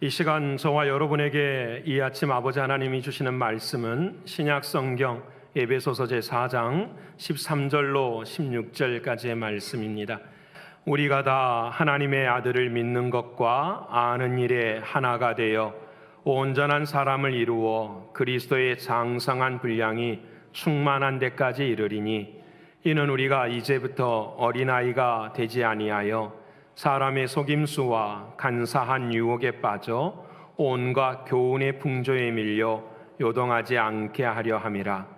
이 시간 저와 여러분에게 이 아침 아버지 하나님이 주시는 말씀은 신약 성경 에베소서 제4장 13절로 16절까지의 말씀입니다. 우리가 다 하나님의 아들을 믿는 것과 아는 일에 하나가 되어 온전한 사람을 이루어 그리스도의 장성한 분량이 충만한 데까지 이르리니, 이는 우리가 이제부터 어린아이가 되지 아니하여 사람의 속임수와 간사한 유혹에 빠져 온갖 교훈의 풍조에 밀려 요동하지 않게 하려 함이라.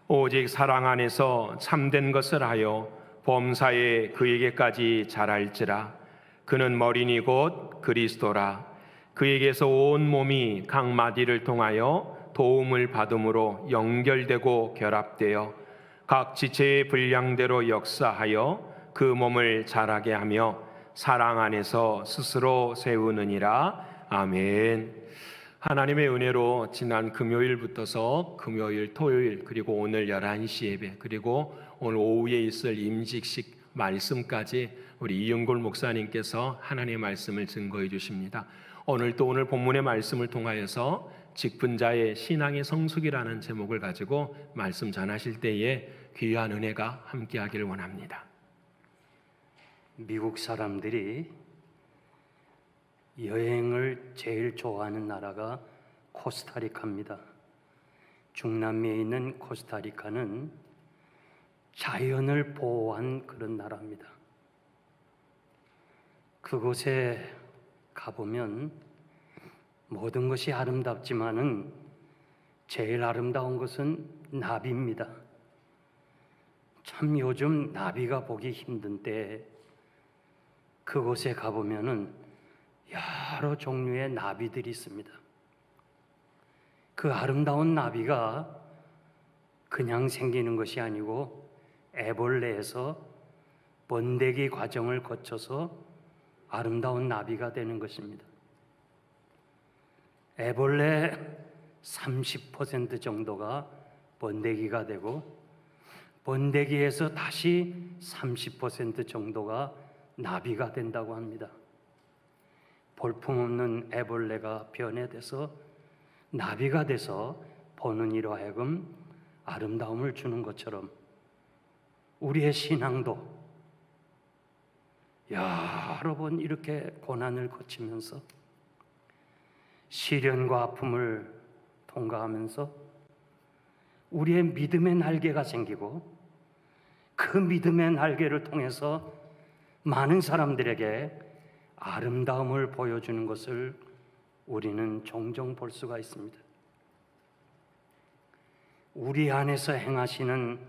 오직 사랑 안에서 참된 것을 하여 범사에 그에게까지 자랄지라. 그는 머리니 곧 그리스도라. 그에게서 온 몸이 각 마디를 통하여 도움을 받음으로 연결되고 결합되어 각 지체의 분량대로 역사하여 그 몸을 자라게 하며 사랑 안에서 스스로 세우느니라. 아멘. 하나님의 은혜로 지난 금요일부터서 금요일, 토요일, 그리고 오늘 11시 예배, 그리고 오늘 오후에 있을 임직식 말씀까지 우리 이영골 목사님께서 하나님의 말씀을 증거해 주십니다. 오늘 또 오늘 본문의 말씀을 통하여서 직분자의 신앙의 성숙이라는 제목을 가지고 말씀 전하실 때에 귀한 은혜가 함께하기를 원합니다. 미국 사람들이 여행을 제일 좋아하는 나라가 코스타리카입니다. 중남미에 있는 코스타리카는 자연을 보호한 그런 나라입니다. 그곳에 가보면 모든 것이 아름답지만은 제일 아름다운 것은 나비입니다. 참 요즘 나비가 보기 힘든 때 그곳에 가보면은 여러 종류의 나비들이 있습니다. 그 아름다운 나비가 그냥 생기는 것이 아니고 애벌레에서 번데기 과정을 거쳐서 아름다운 나비가 되는 것입니다. 애벌레 30% 정도가 번데기가 되고 번데기에서 다시 30% 정도가 나비가 된다고 합니다. 볼품없는 애벌레가 변해돼서 나비가 돼서 보는 이로 하여금 아름다움을 주는 것처럼 우리의 신앙도 여러 번 이렇게 고난을 거치면서 시련과 아픔을 통과하면서 우리의 믿음의 날개가 생기고 그 믿음의 날개를 통해서 많은 사람들에게 아름다움을 보여주는 것을 우리는 종종 볼 수가 있습니다. 우리 안에서 행하시는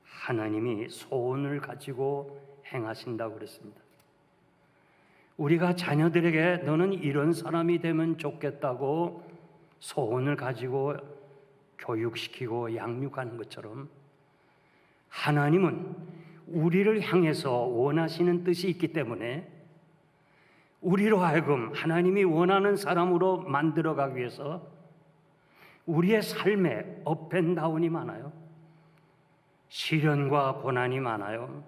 하나님이 소원을 가지고 행하신다고 그랬습니다. 우리가 자녀들에게 너는 이런 사람이 되면 좋겠다고 소원을 가지고 교육시키고 양육하는 것처럼 하나님은 우리를 향해서 원하시는 뜻이 있기 때문에 우리로 하여금 하나님이 원하는 사람으로 만들어가기 위해서 우리의 삶에 업앤다운이 많아요. 시련과 고난이 많아요.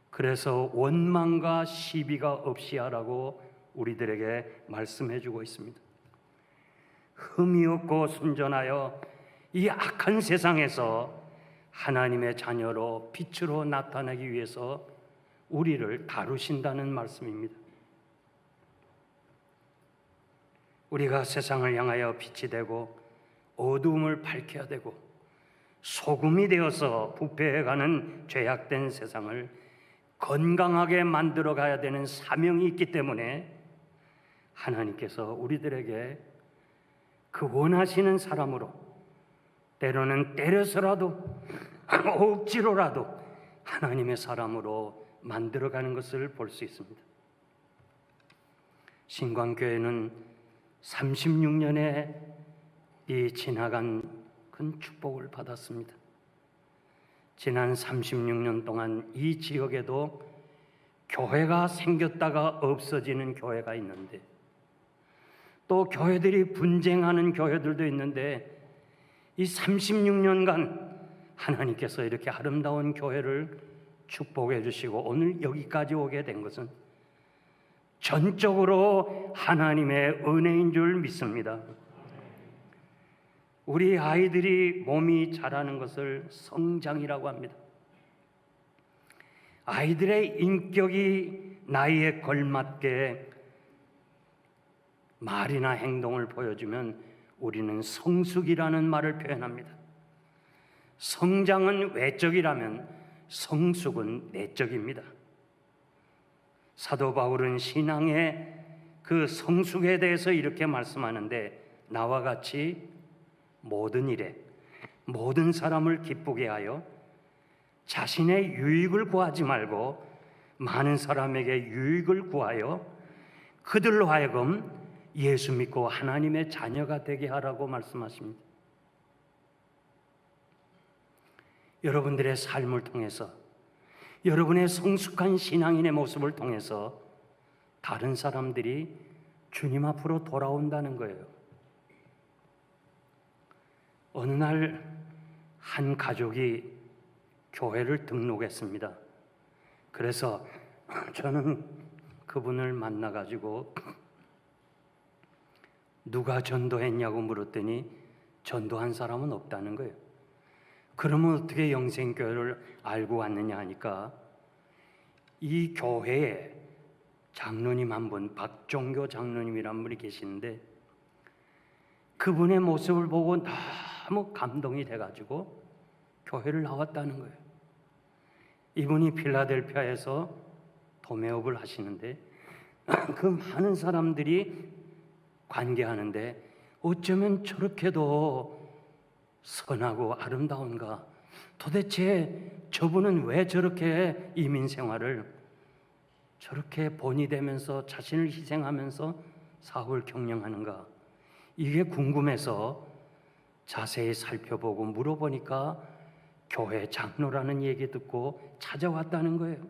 그래서 원망과 시비가 없이 하라고 우리들에게 말씀해주고 있습니다. 흠이 없고 순전하여 이 악한 세상에서 하나님의 자녀로 빛으로 나타나기 위해서 우리를 다루신다는 말씀입니다. 우리가 세상을 향하여 빛이 되고 어두움을 밝혀야 되고 소금이 되어서 부패해가는 죄악된 세상을 건강하게 만들어 가야 되는 사명이 있기 때문에 하나님께서 우리들에게 그 원하시는 사람으로 때로는 때려서라도 억지로라도 하나님의 사람으로 만들어가는 것을 볼 수 있습니다. 신광교회는 36년의 이 지나간 큰 축복을 받았습니다. 지난 36년 동안 이 지역에도 교회가 생겼다가 없어지는 교회가 있는데 또 교회들이 분쟁하는 교회들도 있는데 이 36년간 하나님께서 이렇게 아름다운 교회를 축복해 주시고 오늘 여기까지 오게 된 것은 전적으로 하나님의 은혜인 줄 믿습니다. 우리 아이들이 몸이 자라는 것을 성장이라고 합니다. 아이들의 인격이 나이에 걸맞게 말이나 행동을 보여주면 우리는 성숙이라는 말을 표현합니다. 성장은 외적이라면 성숙은 내적입니다. 사도 바울은 신앙의 그 성숙에 대해서 이렇게 말씀하는데, 나와 같이 모든 일에 모든 사람을 기쁘게 하여 자신의 유익을 구하지 말고 많은 사람에게 유익을 구하여 그들로 하여금 예수 믿고 하나님의 자녀가 되게 하라고 말씀하십니다. 여러분들의 삶을 통해서, 여러분의 성숙한 신앙인의 모습을 통해서 다른 사람들이 주님 앞으로 돌아온다는 거예요. 어느 날 한 가족이 교회를 등록했습니다. 그래서 저는 그분을 만나가지고 누가 전도했냐고 물었더니 전도한 사람은 없다는 거예요. 그러면 어떻게 영생교회를 알고 왔느냐 하니까, 이 교회에 장로님 한 분, 박종교 장로님이란 분이 계시는데 그분의 모습을 보고 너무 감동이 돼가지고 교회를 나왔다는 거예요. 이분이 필라델피아에서 도매업을 하시는데 그 많은 사람들이 관계하는데 어쩌면 저렇게도 선하고 아름다운가? 도대체 저분은 왜 저렇게 이민 생활을 저렇게 본이 되면서 자신을 희생하면서 사업을 경영하는가? 이게 궁금해서 자세히 살펴보고 물어보니까 교회 장로라는 얘기 듣고 찾아왔다는 거예요.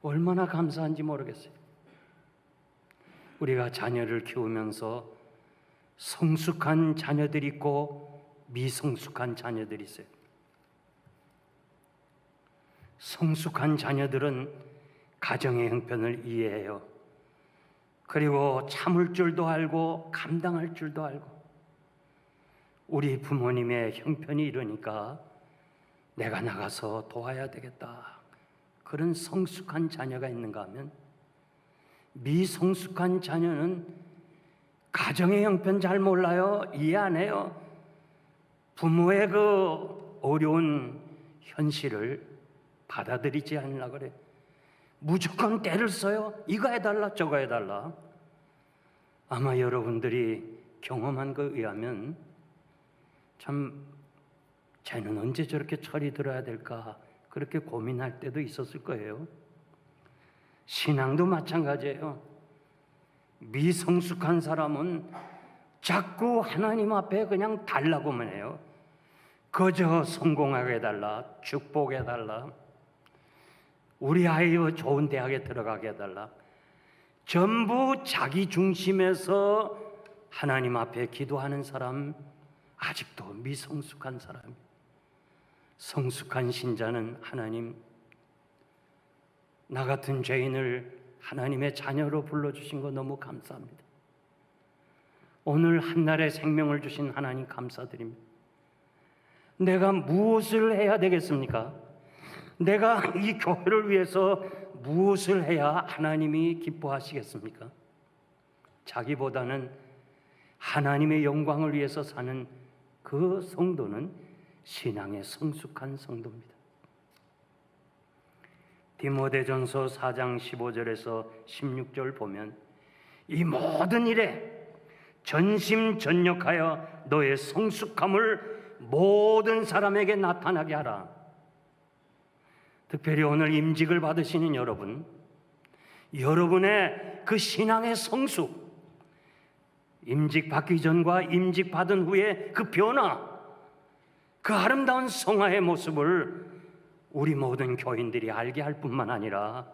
얼마나 감사한지 모르겠어요. 우리가 자녀를 키우면서 성숙한 자녀들이 있고 미성숙한 자녀들이 있어요. 성숙한 자녀들은 가정의 형편을 이해해요. 그리고 참을 줄도 알고 감당할 줄도 알고, 우리 부모님의 형편이 이러니까 내가 나가서 도와야 되겠다, 그런 성숙한 자녀가 있는가 하면, 미성숙한 자녀는 가정의 형편 잘 몰라요. 이해 안 해요. 부모의 그 어려운 현실을 받아들이지 않으려고 그래. 무조건 때를 써요. 이거 해달라 저거 해달라. 아마 여러분들이 경험한 거에 의하면 참 쟤는 언제 저렇게 철이 들어야 될까 그렇게 고민할 때도 있었을 거예요. 신앙도 마찬가지예요. 미성숙한 사람은 자꾸 하나님 앞에 그냥 달라고만 해요. 그저 성공하게 해달라, 축복해 해달라, 우리 아이가 좋은 대학에 들어가게 해달라. 전부 자기 중심에서 하나님 앞에 기도하는 사람, 아직도 미성숙한 사람. 성숙한 신자는 하나님, 나 같은 죄인을 하나님의 자녀로 불러주신 거 너무 감사합니다. 오늘 한날의 생명을 주신 하나님 감사드립니다. 내가 무엇을 해야 되겠습니까? 내가 이 교회를 위해서 무엇을 해야 하나님이 기뻐하시겠습니까? 자기보다는 하나님의 영광을 위해서 사는 그 성도는 신앙의 성숙한 성도입니다. 디모데전서 4장 15절에서 16절 보면, 이 모든 일에 전심전력하여 너의 성숙함을 모든 사람에게 나타나게 하라. 특별히 오늘 임직을 받으시는 여러분, 여러분의 그 신앙의 성숙, 임직 받기 전과 임직 받은 후에 그 변화, 그 아름다운 성화의 모습을 우리 모든 교인들이 알게 할 뿐만 아니라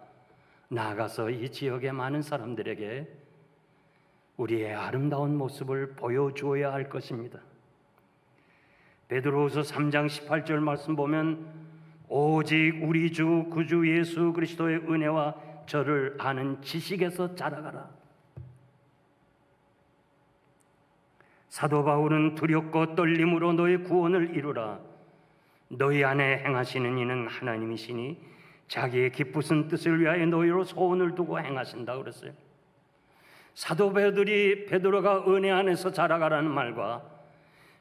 나아가서 이 지역의 많은 사람들에게 우리의 아름다운 모습을 보여주어야 할 것입니다. 베드로후서 3장 18절 말씀 보면, 오직 우리 주 구주 예수 그리스도의 은혜와 저를 아는 지식에서 자라가라. 사도 바울은 두렵고 떨림으로 너의 구원을 이루라. 너희 안에 행하시는 이는 하나님이시니 자기의 기쁘신 뜻을 위하여 너희로 소원을 두고 행하신다 그랬어요. 사도 베드로가 은혜 안에서 자라가라는 말과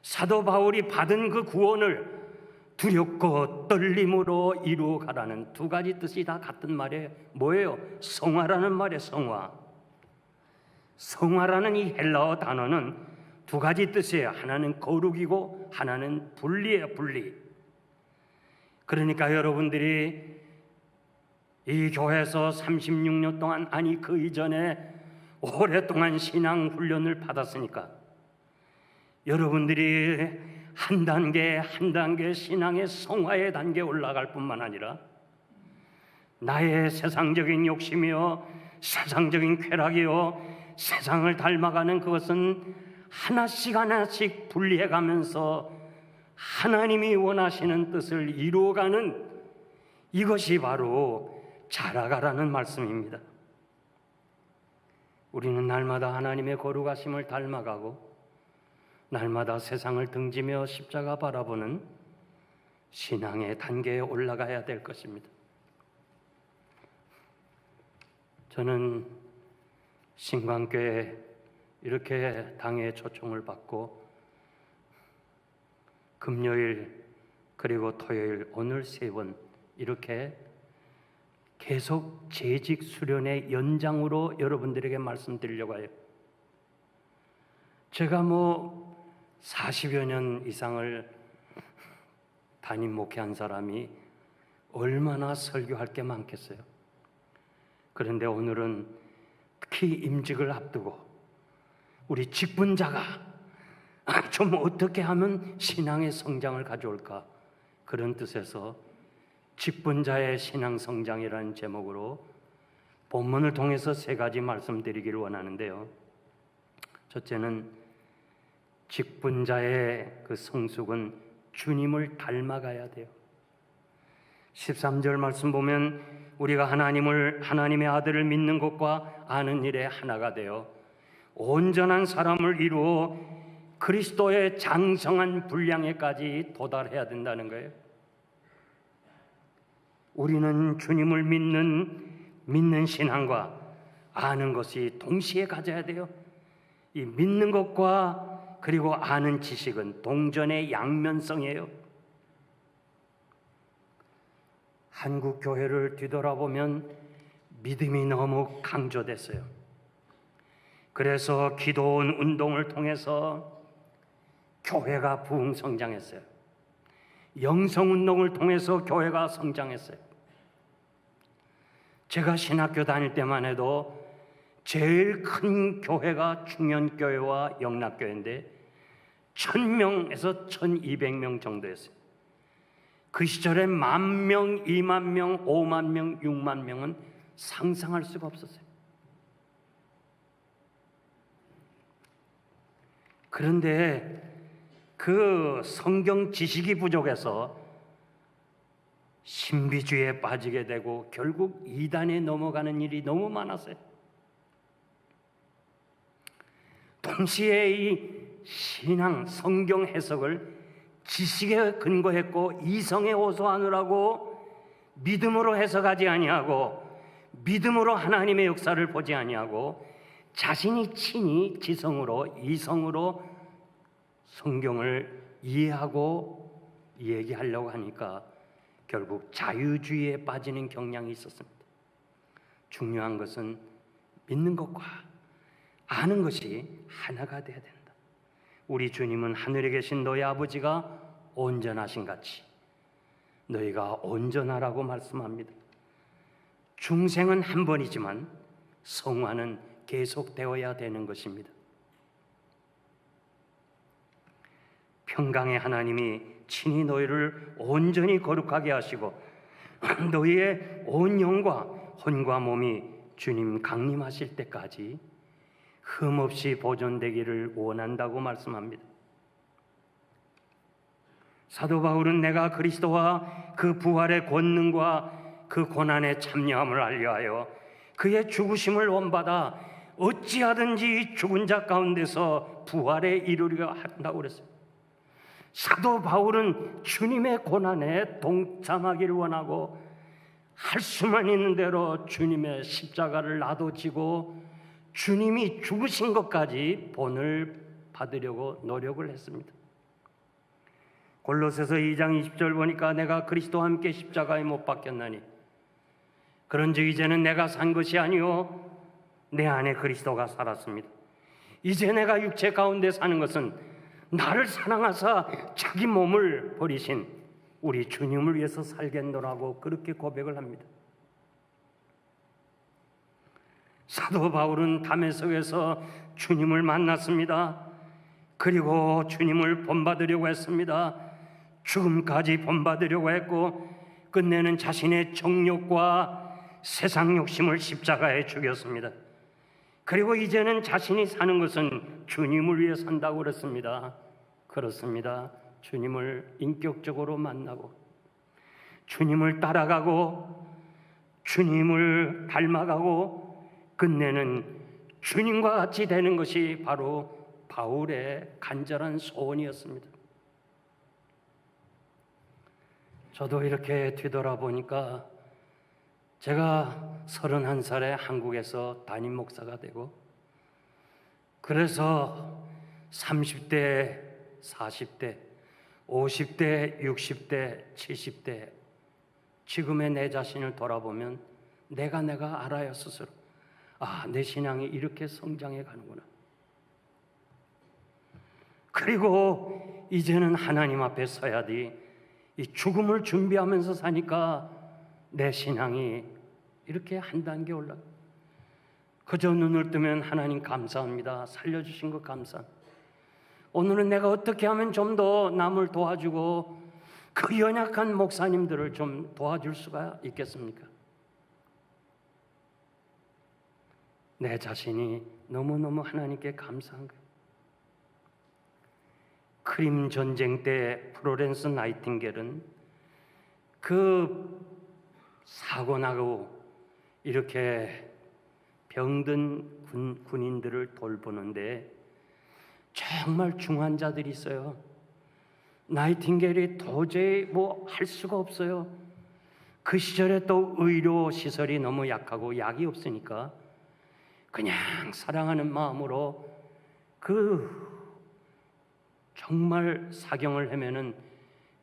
사도 바울이 받은 그 구원을 두렵고 떨림으로 이루어가라는 두 가지 뜻이 다 같은 말이에요. 뭐예요? 성화라는 말이에요. 성화라는 이 헬라어 단어는 두 가지 뜻이에요. 하나는 거룩이고 하나는 분리예요. 분리. 그러니까 여러분들이 이 교회에서 36년 동안, 아니 그 이전에 오랫동안 신앙 훈련을 받았으니까 여러분들이 한 단계 한 단계 신앙의 성화의 단계에 올라갈 뿐만 아니라 나의 세상적인 욕심이요, 세상적인 쾌락이요, 세상을 닮아가는 그것은 하나씩 분리해가면서 하나님이 원하시는 뜻을 이루어가는 이것이 바로 자라가라는 말씀입니다. 우리는 날마다 하나님의 거룩하심을 닮아가고 날마다 세상을 등지며 십자가 바라보는 신앙의 단계에 올라가야 될 것입니다. 저는 신광교회 이렇게 당의 초청을 받고 금요일 그리고 토요일 오늘 3번 이렇게 계속 재직 수련의 연장으로 여러분들에게 말씀드리려고 해요. 제가 40여 년 이상을 담임 목회한 사람이 얼마나 설교할 게 많겠어요. 그런데 오늘은 특히 임직을 앞두고 우리 직분자가 좀 어떻게 하면 신앙의 성장을 가져올까, 그런 뜻에서 직분자의 신앙 성장이라는 제목으로 본문을 통해서 3가지 말씀드리기를 원하는데요. 첫째는 직분자의 그 성숙은 주님을 닮아가야 돼요. 13절 말씀 보면 우리가 하나님의 아들을 믿는 것과 아는 일에 하나가 되어 온전한 사람을 이루어 그리스도의 장성한 분량에까지 도달해야 된다는 거예요. 우리는 주님을 믿는 신앙과 아는 것이 동시에 가져야 돼요. 이 믿는 것과 그리고 아는 지식은 동전의 양면성이에요. 한국 교회를 뒤돌아보면 믿음이 너무 강조됐어요. 그래서 기도원 운동을 통해서 교회가 부흥 성장했어요. 영성 운동을 통해서 교회가 성장했어요. 제가 신학교 다닐 때만 해도 제일 큰 교회가 충현교회와 영락교회인데 1000명에서 1200명 정도였어요. 그 시절에 10,000명, 20,000명, 50,000명, 60,000명은 상상할 수가 없었어요. 그런데 그 성경 지식이 부족해서 신비주의에 빠지게 되고 결국 이단에 넘어가는 일이 너무 많았어요. 동시에 이 신앙, 성경 해석을 지식에 근거했고 이성에 호소하느라고 믿음으로 해석하지 아니하고 믿음으로 하나님의 역사를 보지 아니하고 자신이 친히 지성으로 이성으로 성경을 이해하고 얘기하려고 하니까 결국 자유주의에 빠지는 경향이 있었습니다. 중요한 것은 믿는 것과 아는 것이 하나가 되어야 된다. 우리 주님은 하늘에 계신 너희 아버지가 온전하신 같이 너희가 온전하라고 말씀합니다. 중생은 한 번이지만 성화는 계속되어야 되는 것입니다. 평강의 하나님이 친히 너희를 온전히 거룩하게 하시고 너희의 온 영과 혼과 몸이 주님 강림하실 때까지 흠없이 보존되기를 원한다고 말씀합니다. 사도 바울은 내가 그리스도와 그 부활의 권능과 그 고난에 참여함을 알려하여 그의 죽으심을 원받아 어찌하든지 죽은 자 가운데서 부활에 이르려 한다고 그랬어요. 사도 바울은 주님의 고난에 동참하기를 원하고 할 수만 있는 대로 주님의 십자가를 나도 지고 주님이 죽으신 것까지 본을 받으려고 노력을 했습니다. 골로새서 2장 20절 보니까 내가 그리스도와 함께 십자가에 못 박혔나니 그런즉 이제는 내가 산 것이 아니요 내 안에 그리스도가 살았습니다. 이제 내가 육체 가운데 사는 것은 나를 사랑하사 자기 몸을 버리신 우리 주님을 위해서 살겠노라고 그렇게 고백을 합니다. 사도 바울은 다메섹에서 주님을 만났습니다. 그리고 주님을 본받으려고 했습니다. 죽음까지 본받으려고 했고 끝내는 자신의 정욕과 세상 욕심을 십자가에 죽였습니다. 그리고 이제는 자신이 사는 것은 주님을 위해 산다고 그랬습니다. 그렇습니다. 주님을 인격적으로 만나고 주님을 따라가고 주님을 닮아가고 끝내는 주님과 같이 되는 것이 바로 바울의 간절한 소원이었습니다. 저도 이렇게 뒤돌아보니까 제가 31살에 한국에서 담임 목사가 되고 그래서 30대, 40대, 50대, 60대, 70대 지금의 내 자신을 돌아보면 내가 알아요 스스로. 내 신앙이 이렇게 성장해 가는구나. 그리고 이제는 하나님 앞에 서야 돼. 이 죽음을 준비하면서 사니까 내 신앙이 이렇게 한 단계 올라. 그저 눈을 뜨면 하나님 감사합니다. 살려주신 것 감사. 오늘은 내가 어떻게 하면 좀 더 남을 도와주고 그 연약한 목사님들을 좀 도와줄 수가 있겠습니까? 내 자신이 너무너무 하나님께 감사한 거예요. 크림 전쟁 때 플로렌스 나이팅겔은 그 사고 나고 이렇게 병든 군인들을 돌보는데 정말 중환 자들이 있어요. 나이팅겔이 도저히 할 수가 없어요. 그 시절에 또 의료 시설이 너무 약하고 약이 없으니까 그냥 사랑하는 마음으로 정말 사경을 헤매는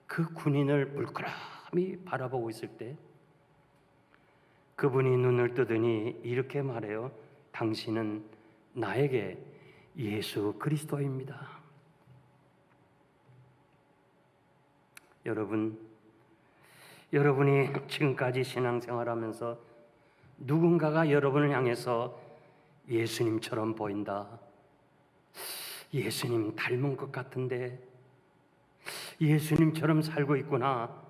그 군인을 물끄러미 바라보고 있을 때 그분이 눈을 뜨더니 이렇게 말해요. 당신은 나에게 예수 그리스도입니다. 여러분이 지금까지 신앙생활하면서 누군가가 여러분을 향해서 예수님처럼 보인다. 예수님 닮은 것 같은데 예수님처럼 살고 있구나.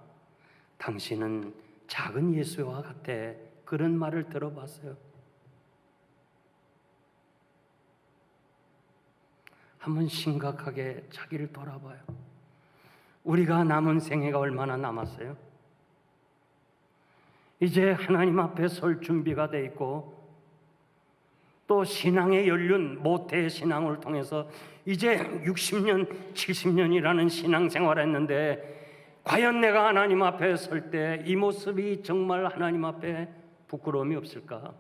당신은 작은 예수와 같아. 그런 말을 들어봤어요. 한번 심각하게 자기를 돌아봐요. 우리가 남은 생애가 얼마나 남았어요? 이제 하나님 앞에 설 준비가 돼 있고 또 신앙의 연륜, 모태의 신앙을 통해서 이제 60년, 70년이라는 신앙생활을 했는데 과연 내가 하나님 앞에 설 때 이 모습이 정말 하나님 앞에 부끄러움이 없을까?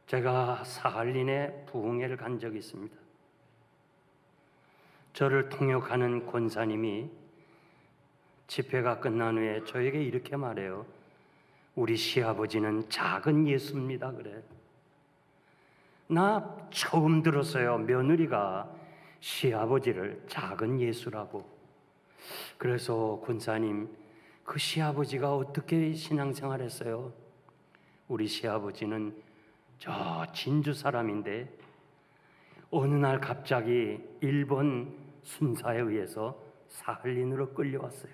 제가 사할린에 부흥회를 간 적이 있습니다. 저를 통역하는 권사님이 집회가 끝난 후에 저에게 이렇게 말해요. 우리 시아버지는 작은 예수입니다. 그래. 나 처음 들었어요. 며느리가 시아버지를 작은 예수라고. 그래서 권사님, 그 시아버지가 어떻게 신앙생활했어요? 우리 시아버지는 저 진주 사람인데 어느 날 갑자기 일본 순사에 의해서 사할린으로 끌려왔어요.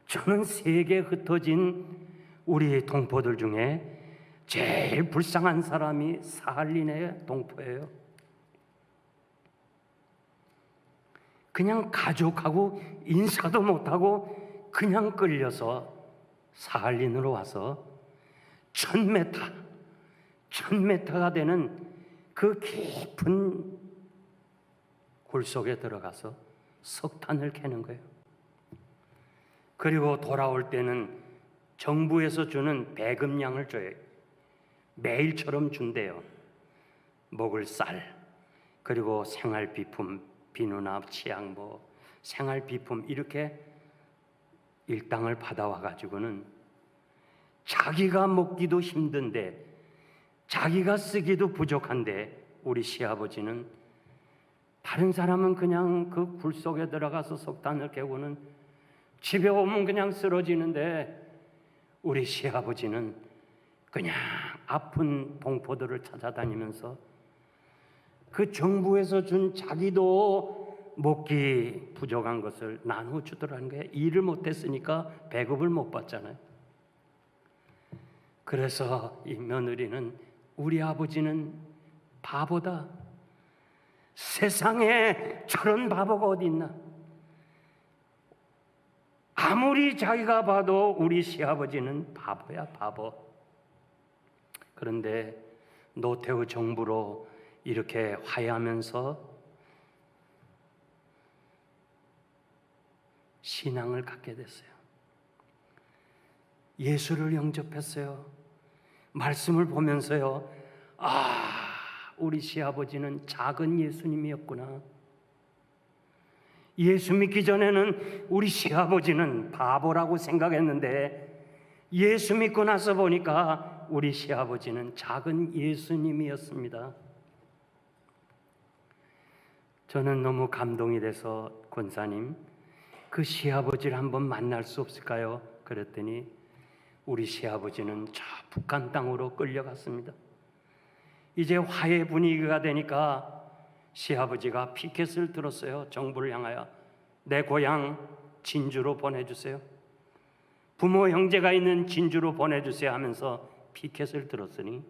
저는 세계에 흩어진 우리 동포들 중에 제일 불쌍한 사람이 사할린의 동포예요. 그냥 가족하고 인사도 못하고 그냥 끌려서 사할린으로 와서 1000m가 되는 그 깊은 굴 속에 들어가서 석탄을 캐는 거예요. 그리고 돌아올 때는 정부에서 주는 배급량을 줘요. 매일처럼 준대요. 먹을 쌀, 그리고 생활비품, 비누나 치약, 생활비품 이렇게 일당을 받아와 가지고는 자기가 먹기도 힘든데, 자기가 쓰기도 부족한데, 우리 시아버지는 다른 사람은 그냥 그 굴 속에 들어가서 석탄을 깨고는 집에 오면 그냥 쓰러지는데, 우리 시아버지는 그냥 아픈 동포들을 찾아다니면서 그 정부에서 준 자기도 먹기 부족한 것을 나누어 주더라는 거예요. 일을 못했으니까 배급을 못 받잖아요. 그래서 이 며느리는, 우리 아버지는 바보다. 세상에 저런 바보가 어디 있나? 아무리 자기가 봐도 우리 시아버지는 바보야, 바보. 그런데 노태우 정부로 이렇게 화해하면서 신앙을 갖게 됐어요. 예수를 영접했어요. 말씀을 보면서요, 우리 시아버지는 작은 예수님이었구나. 예수 믿기 전에는 우리 시아버지는 바보라고 생각했는데, 예수 믿고 나서 보니까 우리 시아버지는 작은 예수님이었습니다. 저는 너무 감동이 돼서, 권사님, 그 시아버지를 한번 만날 수 없을까요? 그랬더니 우리 시아버지는 저 북한 땅으로 끌려갔습니다. 이제 화해 분위기가 되니까 시아버지가 피켓을 들었어요. 정부를 향하여 내 고향 진주로 보내주세요. 부모 형제가 있는 진주로 보내주세요 하면서 피켓을 들었으니,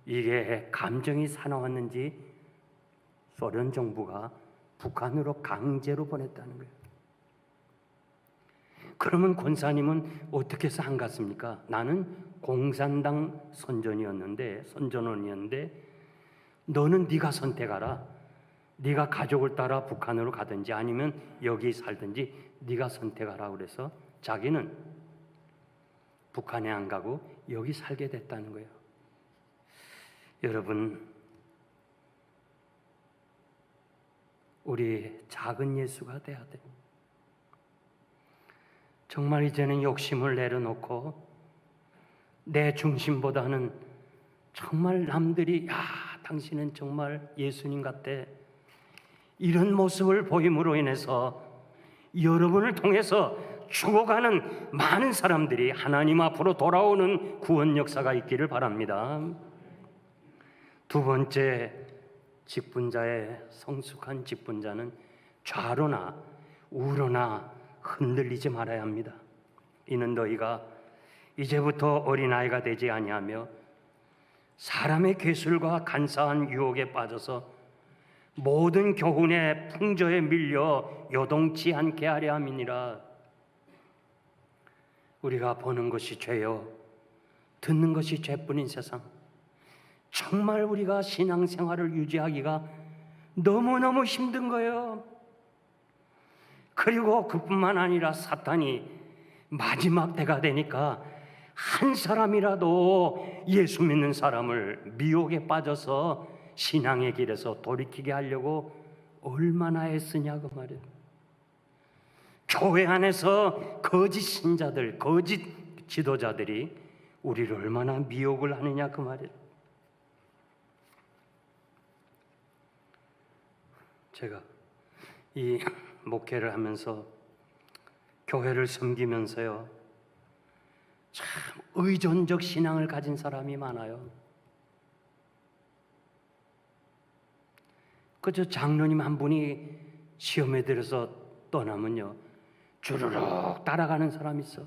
이게 감정이 사나웠는지 소련 정부가 북한으로 강제로 보냈다는 거예요. 그러면 권사님은 어떻게 해서 안 갔습니까? 나는 공산당 선전원이었는데 너는 네가 선택하라. 네가 가족을 따라 북한으로 가든지 아니면 여기 살든지 네가 선택하라. 그래서 자기는 북한에 안 가고 여기 살게 됐다는 거예요. 여러분, 우리 작은 예수가 돼야 돼요. 정말 이제는 욕심을 내려놓고 내 중심보다는 정말 남들이 당신은 정말 예수님 같아, 이런 모습을 보임으로 인해서 여러분을 통해서 죽어가는 많은 사람들이 하나님 앞으로 돌아오는 구원 역사가 있기를 바랍니다. 두 번째, 직분자의 성숙한 직분자는 좌로나 우로나 흔들리지 말아야 합니다. 이는 너희가 이제부터 어린아이가 되지 아니하며 사람의 괴술과 간사한 유혹에 빠져서 모든 교훈의 풍조에 밀려 요동치 않게 하려 함이니라. 우리가 보는 것이 죄요 듣는 것이 죄뿐인 세상, 정말 우리가 신앙생활을 유지하기가 너무너무 힘든 거예요. 그리고 그뿐만 아니라 사탄이 마지막 때가 되니까 한 사람이라도 예수 믿는 사람을 미혹에 빠져서 신앙의 길에서 돌이키게 하려고 얼마나 애쓰냐 그 말이에요. 교회 안에서 거짓 신자들, 거짓 지도자들이 우리를 얼마나 미혹을 하느냐 그 말이에요. 제가 이 목회를 하면서 교회를 섬기면서요, 참 의존적 신앙을 가진 사람이 많아요. 그저 장로님 한 분이 시험에 들어서 떠나면요, 주르륵 따라가는 사람이 있어.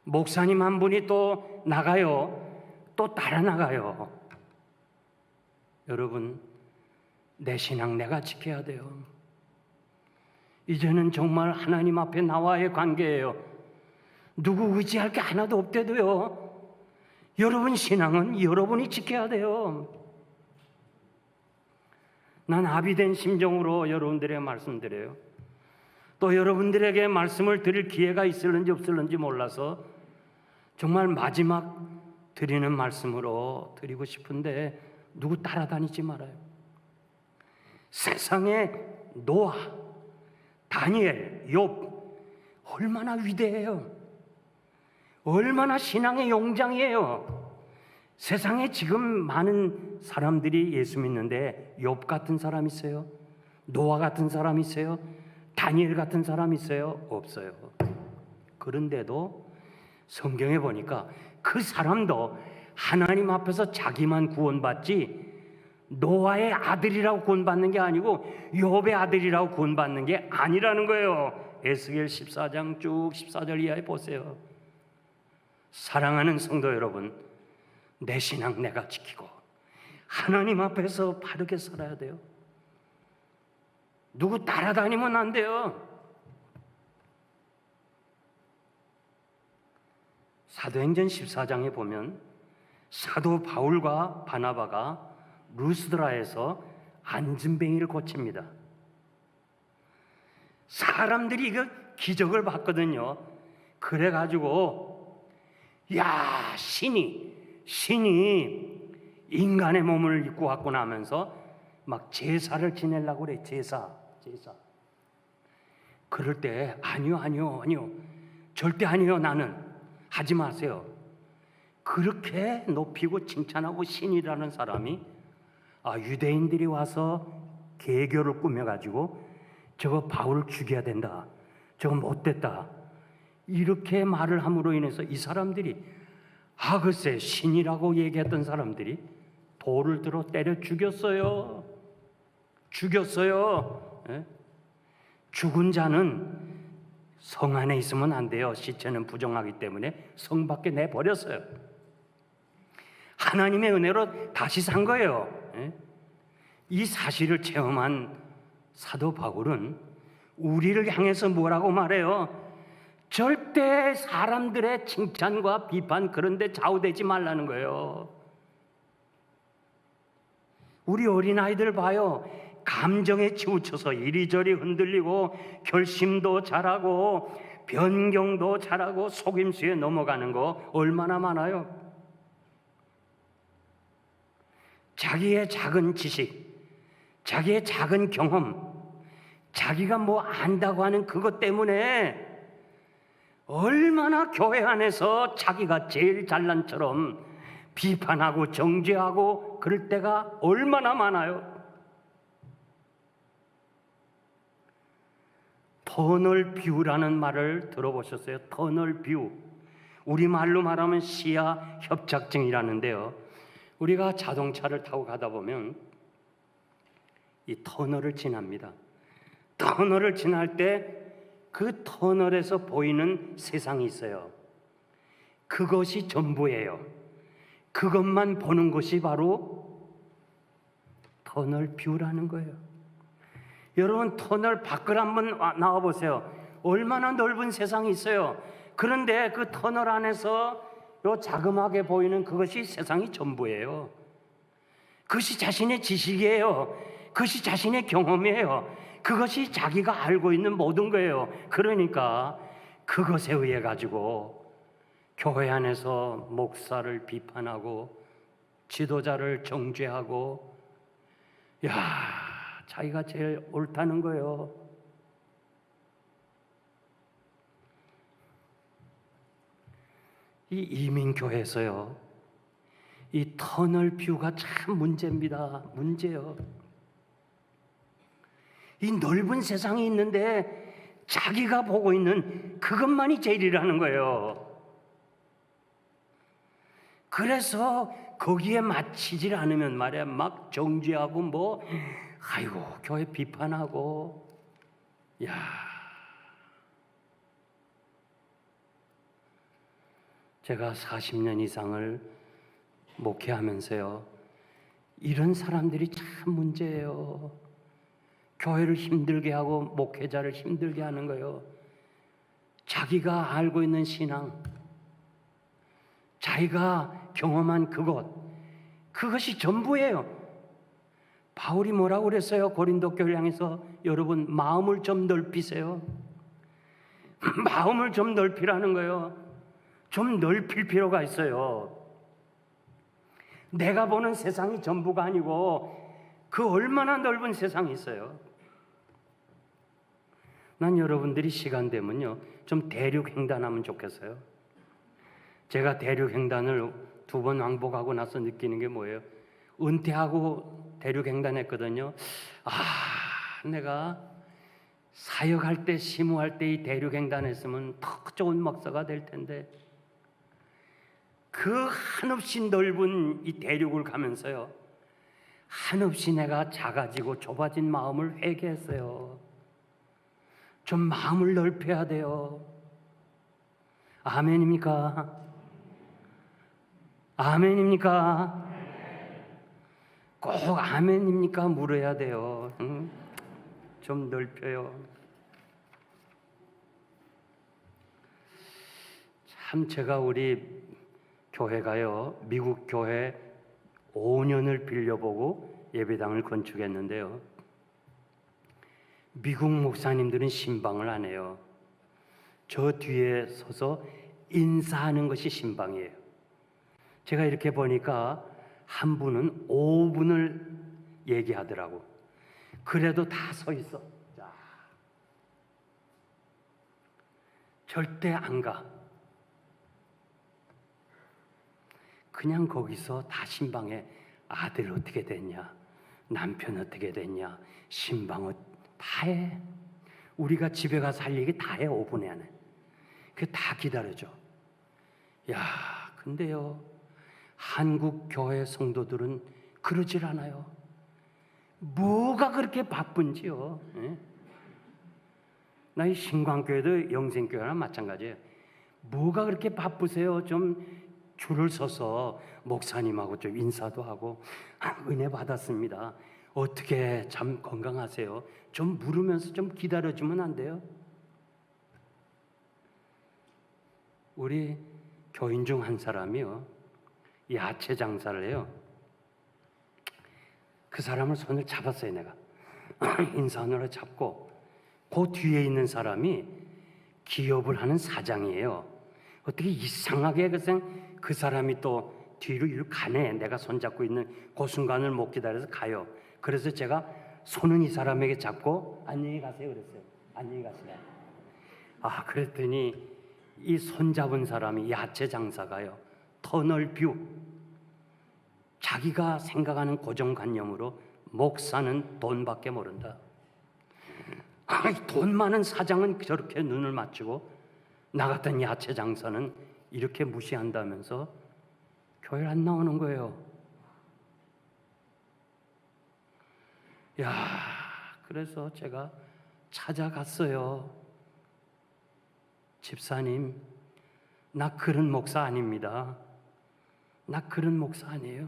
목사님 한 분이 또 나가요, 또 따라 나가요. 여러분, 내 신앙 내가 지켜야 돼요. 이제는 정말 하나님 앞에 나와의 관계예요. 누구 의지할 게 하나도 없대도요. 여러분 신앙은 여러분이 지켜야 돼요. 난 아비된 심정으로 여러분들에게 말씀드려요. 또 여러분들에게 말씀을 드릴 기회가 있을는지 없을는지 몰라서 정말 마지막 드리는 말씀으로 드리고 싶은데 누구 따라다니지 말아요. 세상에 노아, 다니엘, 욥 얼마나 위대해요. 얼마나 신앙의 용장이에요. 세상에 지금 많은 사람들이 예수 믿는데 욥 같은 사람 있어요? 노아 같은 사람 있어요? 다니엘 같은 사람 있어요? 없어요. 그런데도 성경에 보니까 그 사람도 하나님 앞에서 자기만 구원받지 노아의 아들이라고 구원받는 게 아니고 욥의 아들이라고 구원받는 게 아니라는 거예요. 에스겔 14장 쭉 14절 이하에 보세요. 사랑하는 성도 여러분, 내 신앙 내가 지키고 하나님 앞에서 바르게 살아야 돼요. 누구 따라다니면 안 돼요. 사도행전 14장에 보면 사도 바울과 바나바가 루스드라에서 안진뱅이를 고칩니다. 사람들이 이거 기적을 봤거든요. 그래가지고 야 신이 인간의 몸을 입고 왔구나 하면서 막 제사를 지내려고 그래. 제사. 그럴 때 아니요 절대 아니요. 나는 하지 마세요. 그렇게 높이고 칭찬하고 신이라는 사람이 유대인들이 와서 계교를 꾸며가지고 저거 바울을 죽여야 된다, 저거 못됐다, 이렇게 말을 함으로 인해서 이 사람들이 글쎄 신이라고 얘기했던 사람들이 돌을 들어 때려 죽였어요. 예? 죽은 자는 성 안에 있으면 안 돼요. 시체는 부정하기 때문에 성 밖에 내버렸어요. 하나님의 은혜로 다시 산 거예요. 예? 이 사실을 체험한 사도 바울은 우리를 향해서 뭐라고 말해요? 절대 사람들의 칭찬과 비판 그런 데 좌우되지 말라는 거예요. 우리 어린아이들 봐요. 감정에 치우쳐서 이리저리 흔들리고 결심도 잘하고 변경도 잘하고 속임수에 넘어가는 거 얼마나 많아요. 자기의 작은 지식, 자기의 작은 경험, 자기가 뭐 안다고 하는 그것 때문에 얼마나 교회 안에서 자기가 제일 잘난 처럼 비판하고 정죄하고 그럴 때가 얼마나 많아요. 터널 뷰라는 말을 들어보셨어요? 터널 뷰. 우리말로 말하면 시야 협착증이라는데요. 우리가 자동차를 타고 가다 보면 이 터널을 지납니다. 터널을 지날 때 그 터널에서 보이는 세상이 있어요. 그것이 전부예요. 그것만 보는 것이 바로 터널 뷰라는 거예요. 여러분 터널 밖을 한번 나와 보세요. 얼마나 넓은 세상이 있어요. 그런데 그 터널 안에서 요 자그마하게 보이는 그것이 세상이 전부예요. 그것이 자신의 지식이에요. 그것이 자신의 경험이에요. 그것이 자기가 알고 있는 모든 거예요. 그러니까 그것에 의해 가지고 교회 안에서 목사를 비판하고 지도자를 정죄하고 자기가 제일 옳다는 거예요. 이 이민교회에서요, 이 터널 뷰가 참 문제예요. 이 넓은 세상이 있는데 자기가 보고 있는 그것만이 제일이라는 거예요. 그래서 거기에 맞히질 않으면 말이야 막 정죄하고 교회 비판하고 제가 40년 이상을 목회하면서요, 이런 사람들이 참 문제예요. 교회를 힘들게 하고 목회자를 힘들게 하는 거예요. 자기가 알고 있는 신앙, 자기가 경험한 그것이 전부예요. 바울이 뭐라고 그랬어요? 고린도 교회를 향해서 여러분 마음을 좀 넓히세요. 마음을 좀 넓히라는 거예요. 좀 넓힐 필요가 있어요. 내가 보는 세상이 전부가 아니고 그 얼마나 넓은 세상이 있어요. 난 여러분들이 시간 되면요 좀 대륙횡단하면 좋겠어요. 제가 대륙횡단을 2번 왕복하고 나서 느끼는 게 뭐예요? 은퇴하고 대륙횡단했거든요. 내가 사역할 때 심우할 때 이 대륙횡단했으면 더 좋은 목사가 될 텐데 그 한없이 넓은 이 대륙을 가면서요 한없이 내가 작아지고 좁아진 마음을 회개했어요. 좀 마음을 넓혀야 돼요. 아멘입니까? 아멘입니까? 꼭 아멘입니까? 물어야 돼요. 응? 좀 넓혀요. 참 제가 우리 교회가요 미국 교회 5년을 빌려보고 예배당을 건축했는데요. 미국 목사님들은 신방을 안 해요. 저 뒤에 서서 인사하는 것이 신방이에요. 제가 이렇게 보니까 한 분은 5분을 얘기하더라고. 그래도 다 서 있어. 자, 절대 안 가. 그냥 거기서 다 신방에 아들 어떻게 됐냐, 남편 어떻게 됐냐, 신방 다 해. 우리가 집에 가서 할 얘기 다 해. 5분에 안에. 그 다 기다려줘. 야, 근데요 한국 교회 성도들은 그러질 않아요. 뭐가 그렇게 바쁜지요. 예? 나 이 신광교회도 영생교회랑 마찬가지예요. 뭐가 그렇게 바쁘세요? 좀 줄을 서서 목사님하고 좀 인사도 하고 은혜 받았습니다. 어떻게 참 건강하세요? 좀 물으면서 좀 기다려주면 안 돼요? 우리 교인 중 한 사람이요 야채 장사를 해요. 그 사람을 손을 잡았어요. 내가 인사하느라 잡고 그 뒤에 있는 사람이 기업을 하는 사장이에요. 어떻게 이상하게 그 사람이 또 뒤로 이렇게 가네. 내가 손잡고 있는 그 순간을 못 기다려서 가요. 그래서 제가 손은 이 사람에게 잡고 안녕히 가세요 그랬어요. 안녕히 가세요. 그랬더니 이 손잡은 사람이 야채 장사가요 터널뷰, 자기가 생각하는 고정관념으로 목사는 돈밖에 모른다. 돈 많은 사장은 저렇게 눈을 맞추고 나 같은 야채 장사는 이렇게 무시한다면서 교회를 안 나오는 거예요. 그래서 제가 찾아갔어요. 집사님, 나 그런 목사 아닙니다. 나 그런 목사 아니에요.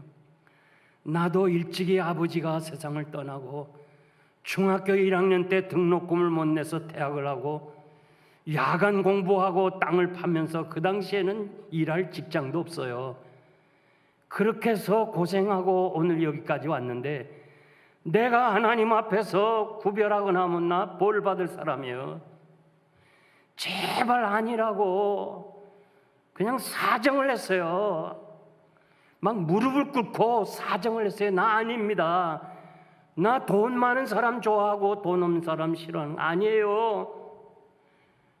나도 일찍이 아버지가 세상을 떠나고 중학교 1학년 때 등록금을 못 내서 대학을 하고 야간 공부하고 땅을 파면서 그 당시에는 일할 직장도 없어요. 그렇게 해서 고생하고 오늘 여기까지 왔는데 내가 하나님 앞에서 구별하거나 하면 나 벌 받을 사람이에요. 제발 아니라고 그냥 사정을 했어요. 막 무릎을 꿇고 사정을 했어요. 나 아닙니다. 나 돈 많은 사람 좋아하고 돈 없는 사람 싫어하는 거 아니에요.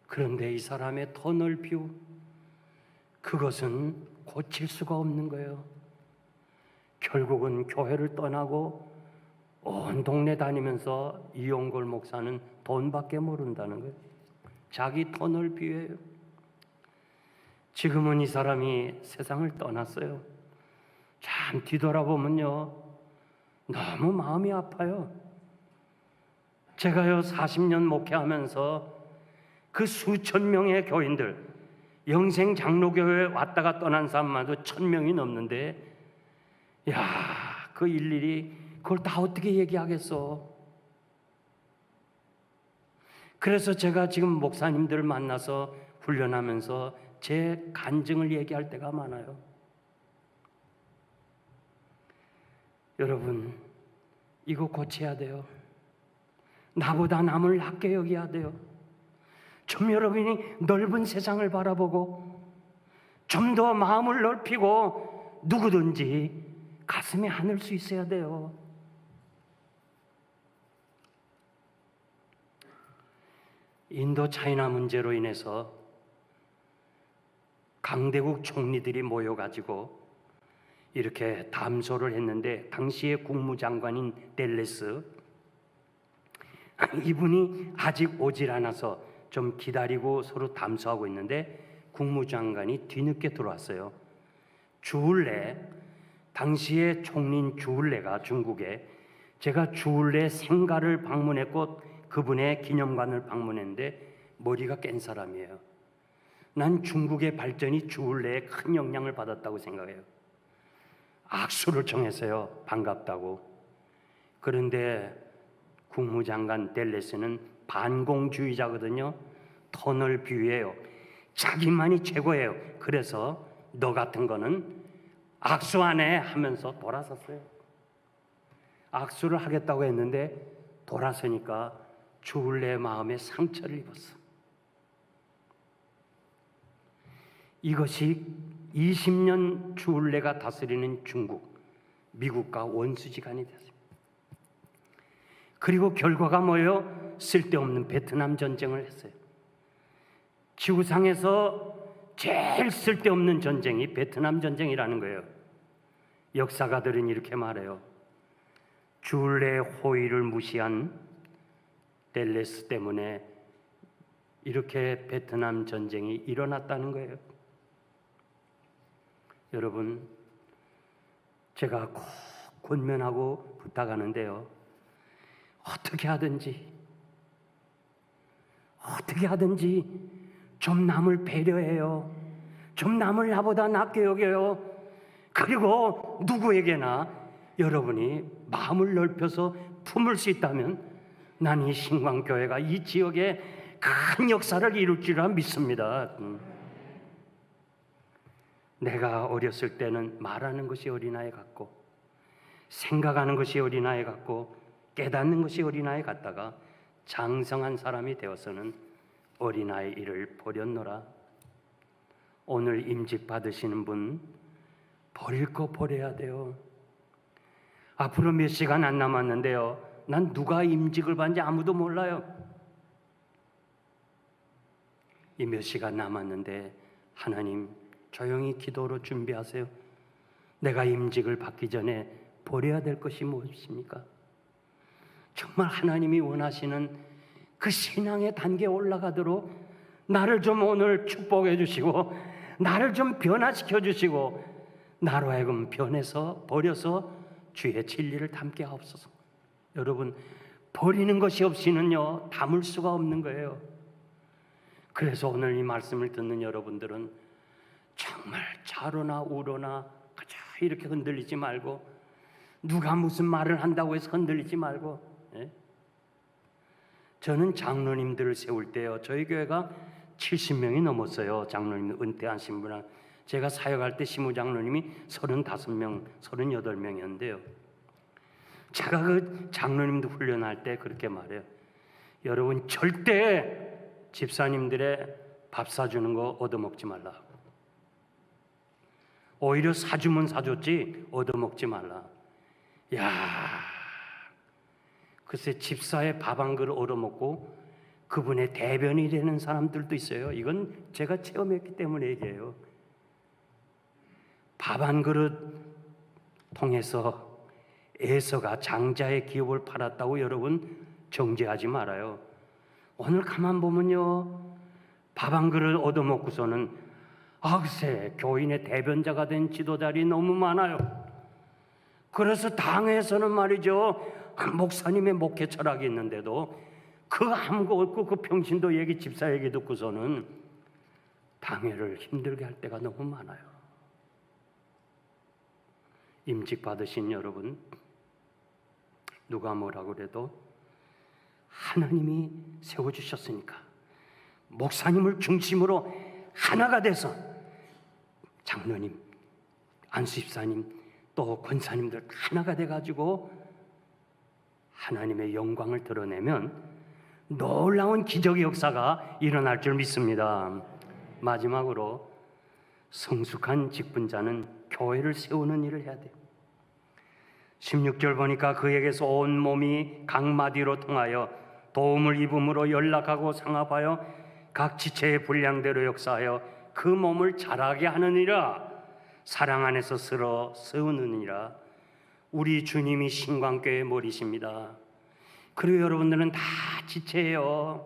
그런데 이 사람의 터널뷰, 그것은 고칠 수가 없는 거예요. 결국은 교회를 떠나고 온 동네 다니면서 이용걸 목사는 돈밖에 모른다는 거예요. 자기 터널뷰예요. 지금은 이 사람이 세상을 떠났어요. 참 뒤돌아보면요 너무 마음이 아파요. 제가요 40년 목회하면서 그 수천 명의 교인들, 영생 장로교회에 왔다가 떠난 사람마도 1000명이 넘는데 그 일일이 그걸 다 어떻게 얘기하겠어. 그래서 제가 지금 목사님들 만나서 훈련하면서 제 간증을 얘기할 때가 많아요. 여러분, 이거 고쳐야 돼요. 나보다 남을 낮게 여겨야 돼요. 좀 여러분이 넓은 세상을 바라보고 좀 더 마음을 넓히고 누구든지 가슴에 안을 수 있어야 돼요. 인도 차이나 문제로 인해서 강대국 총리들이 모여가지고 이렇게 담소를 했는데, 당시의 국무장관인 델레스, 이분이 아직 오질 않아서 좀 기다리고 서로 담소하고 있는데 국무장관이 뒤늦게 들어왔어요. 주울레, 당시의 총리인 주울레가 중국에, 제가 주울레 생가를 방문했고 그분의 기념관을 방문했는데 머리가 깬 사람이에요. 난 중국의 발전이 주울레에 큰 영향을 받았다고 생각해요. 악수를 청했어요. 반갑다고. 그런데 국무장관 델레스는 반공주의자거든요. 터널 뷰예요. 자기만이 최고예요. 그래서 너 같은 거는 악수 안 해 하면서 돌아섰어요. 악수를 하겠다고 했는데 돌아서니까 주울레의 마음에 상처를 입었어. 이것이 20년 주울레가 다스리는 중국, 미국과 원수지간이 됐습니다. 그리고 결과가 뭐예요? 쓸데없는 베트남 전쟁을 했어요. 지구상에서 제일 쓸데없는 전쟁이 베트남 전쟁이라는 거예요. 역사가들은 이렇게 말해요. 주울레의 호의를 무시한 델레스 때문에 이렇게 베트남 전쟁이 일어났다는 거예요. 여러분, 제가 꼭 권면하고 부탁하는데요. 어떻게 하든지 좀 남을 배려해요. 좀 남을 나보다 낫게 여겨요. 그리고 누구에게나 여러분이 마음을 넓혀서 품을 수 있다면 난 이 신광교회가 이 지역에 큰 역사를 이룰 줄 믿습니다. 내가 어렸을 때는 말하는 것이 어린아이 같고 생각하는 것이 어린아이 같고 깨닫는 것이 어린아이 같다가 장성한 사람이 되어서는 어린아이 일을 버렸노라. 오늘 임직 받으시는 분 버릴 거 버려야 돼요. 앞으로 몇 시간 안 남았는데요. 난 누가 임직을 받는지 아무도 몰라요. 이 몇 시간 남았는데 하나님 조용히 기도로 준비하세요. 내가 임직을 받기 전에 버려야 될 것이 무엇입니까? 정말 하나님이 원하시는 그 신앙의 단계에 올라가도록 나를 좀 오늘 축복해 주시고 나를 좀 변화시켜 주시고 나로 하여금 변해서 버려서 주의 진리를 담게 하옵소서. 여러분, 버리는 것이 없이는요 담을 수가 없는 거예요. 그래서 오늘 이 말씀을 듣는 여러분들은 정말 좌로나 우로나 그저 이렇게 흔들리지 말고, 누가 무슨 말을 한다고 해서 흔들리지 말고, 예? 저는 장로님들을 세울 때요, 저희 교회가 70명이 넘었어요. 장로님 은퇴하신 분은. 제가 사역할 때 시무장로님이 35명, 38명이었는데요. 제가 그 장로님도 훈련할 때 그렇게 말해요. 여러분, 절대 집사님들의 밥 사주는 거 얻어먹지 말라. 오히려 사주면 사줬지 얻어먹지 말라. 야, 글쎄 집사의 밥 한 그릇 얻어먹고 그분의 대변이 되는 사람들도 있어요. 이건 제가 체험했기 때문에 얘기해요. 밥 한 그릇 통해서 에서가 장자의 기업을 팔았다고 여러분 정죄하지 말아요. 오늘 가만 보면요, 밥 한 그릇 얻어먹고서는 글쎄 교인의 대변자가 된 지도자들이 너무 많아요. 그래서 당에서는 말이죠, 목사님의 목회 철학이 있는데도 그 아무것도 없고 그 평신도 얘기, 집사 얘기 듣고서는 당회를 힘들게 할 때가 너무 많아요. 임직 받으신 여러분, 누가 뭐라고 그래도 하나님이 세워주셨으니까 목사님을 중심으로 하나가 돼서 장로님, 안수집사님, 또 권사님들 하나가 돼가지고 하나님의 영광을 드러내면 놀라운 기적의 역사가 일어날 줄 믿습니다. 마지막으로 성숙한 직분자는 교회를 세우는 일을 해야 돼요. 16절 보니까 그에게서 온 몸이 각마디로 통하여 도움을 입음으로 연락하고 상합하여 각 지체의 분량대로 역사하여 그 몸을 자라게 하느니라. 사랑 안에서 서로 세우느니라. 우리 주님이 신광교회의 머리십니다. 그리고 여러분들은 다 지체예요.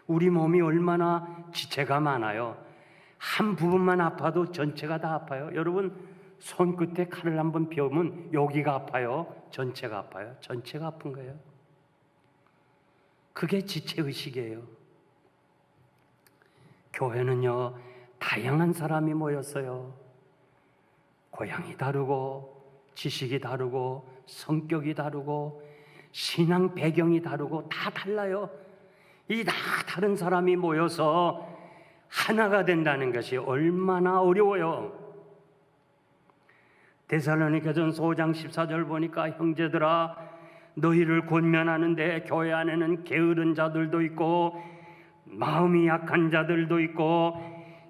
우리 몸이 얼마나 지체가 많아요. 한 부분만 아파도 전체가 다 아파요. 여러분 손끝에 칼을 한번 베우면 여기가 아파요? 전체가 아파요? 전체가 아픈 거예요. 그게 지체의식이에요. 교회는요, 다양한 사람이 모였어요. 고향이 다르고 지식이 다르고 성격이 다르고 신앙 배경이 다르고 다 달라요. 이 다 다른 사람이 모여서 하나가 된다는 것이 얼마나 어려워요. 데살로니가전서 5장 14절 보니까 형제들아 너희를 권면하는데 교회 안에는 게으른 자들도 있고 마음이 약한 자들도 있고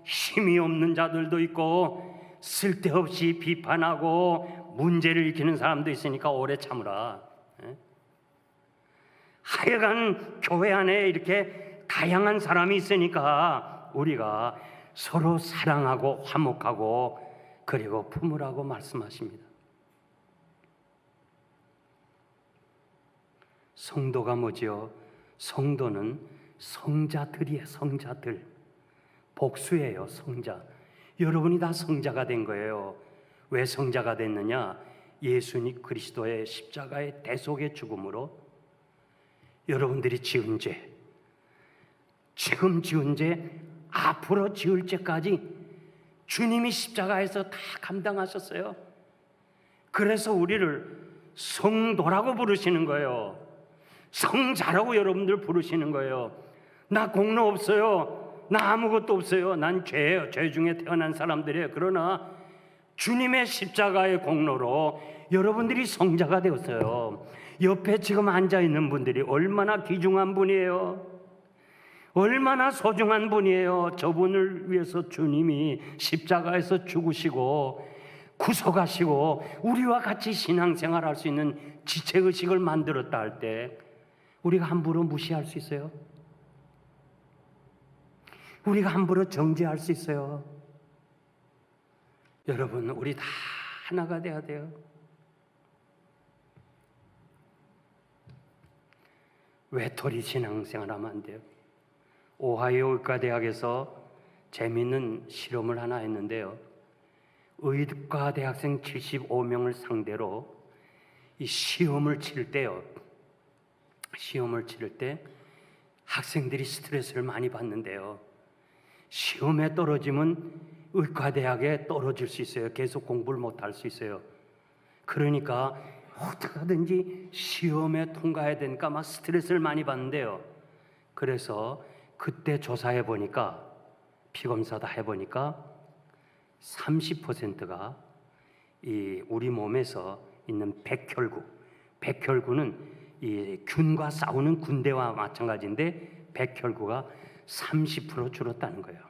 힘이 없는 자들도 있고 쓸데없이 비판하고 문제를 일으키는 사람도 있으니까 오래 참으라. 하여간 교회 안에 이렇게 다양한 사람이 있으니까 우리가 서로 사랑하고 화목하고 그리고 품으라고 말씀하십니다. 성도가 뭐지요? 성도는 성자들이에요. 성자들. 복수예요. 성자. 여러분이 다 성자가 된 거예요. 왜 성자가 됐느냐? 예수님 그리스도의 십자가의 대속의 죽음으로 여러분들이 지은 죄, 지금 지은 죄, 앞으로 지을 죄까지 주님이 십자가에서 다 감당하셨어요. 그래서 우리를 성도라고 부르시는 거예요. 성자라고 여러분들 부르시는 거예요. 나 공로 없어요. 나 아무것도 없어요. 난 죄예요. 죄 중에 태어난 사람들이에요. 그러나 주님의 십자가의 공로로 여러분들이 성자가 되었어요. 옆에 지금 앉아있는 분들이 얼마나 귀중한 분이에요. 얼마나 소중한 분이에요. 저분을 위해서 주님이 십자가에서 죽으시고 구속하시고 우리와 같이 신앙생활 할 수 있는 지체의식을 만들었다 할 때 우리가 함부로 무시할 수 있어요? 우리가 함부로 정죄할 수 있어요? 여러분, 우리 다 하나가 돼야 돼요. 외톨이 신앙생활 하면 안 돼요. 오하이오 의과대학에서 재미있는 실험을 하나 했는데요. 의과 대학생 75명을 상대로 이 시험을 치를 때요. 시험을 치를 때 학생들이 스트레스를 많이 받는데요. 시험에 떨어지면 의과대학에 떨어질 수 있어요. 계속 공부를 못할 수 있어요. 그러니까 어떻게든지 시험에 통과해야 되니까 막 스트레스를 많이 받는데요. 그래서 그때 조사해 보니까 피검사 다 해보니까 30%가 이 우리 몸에서 있는 백혈구는 이 균과 싸우는 군대와 마찬가지인데 백혈구가 30% 줄었다는 거예요.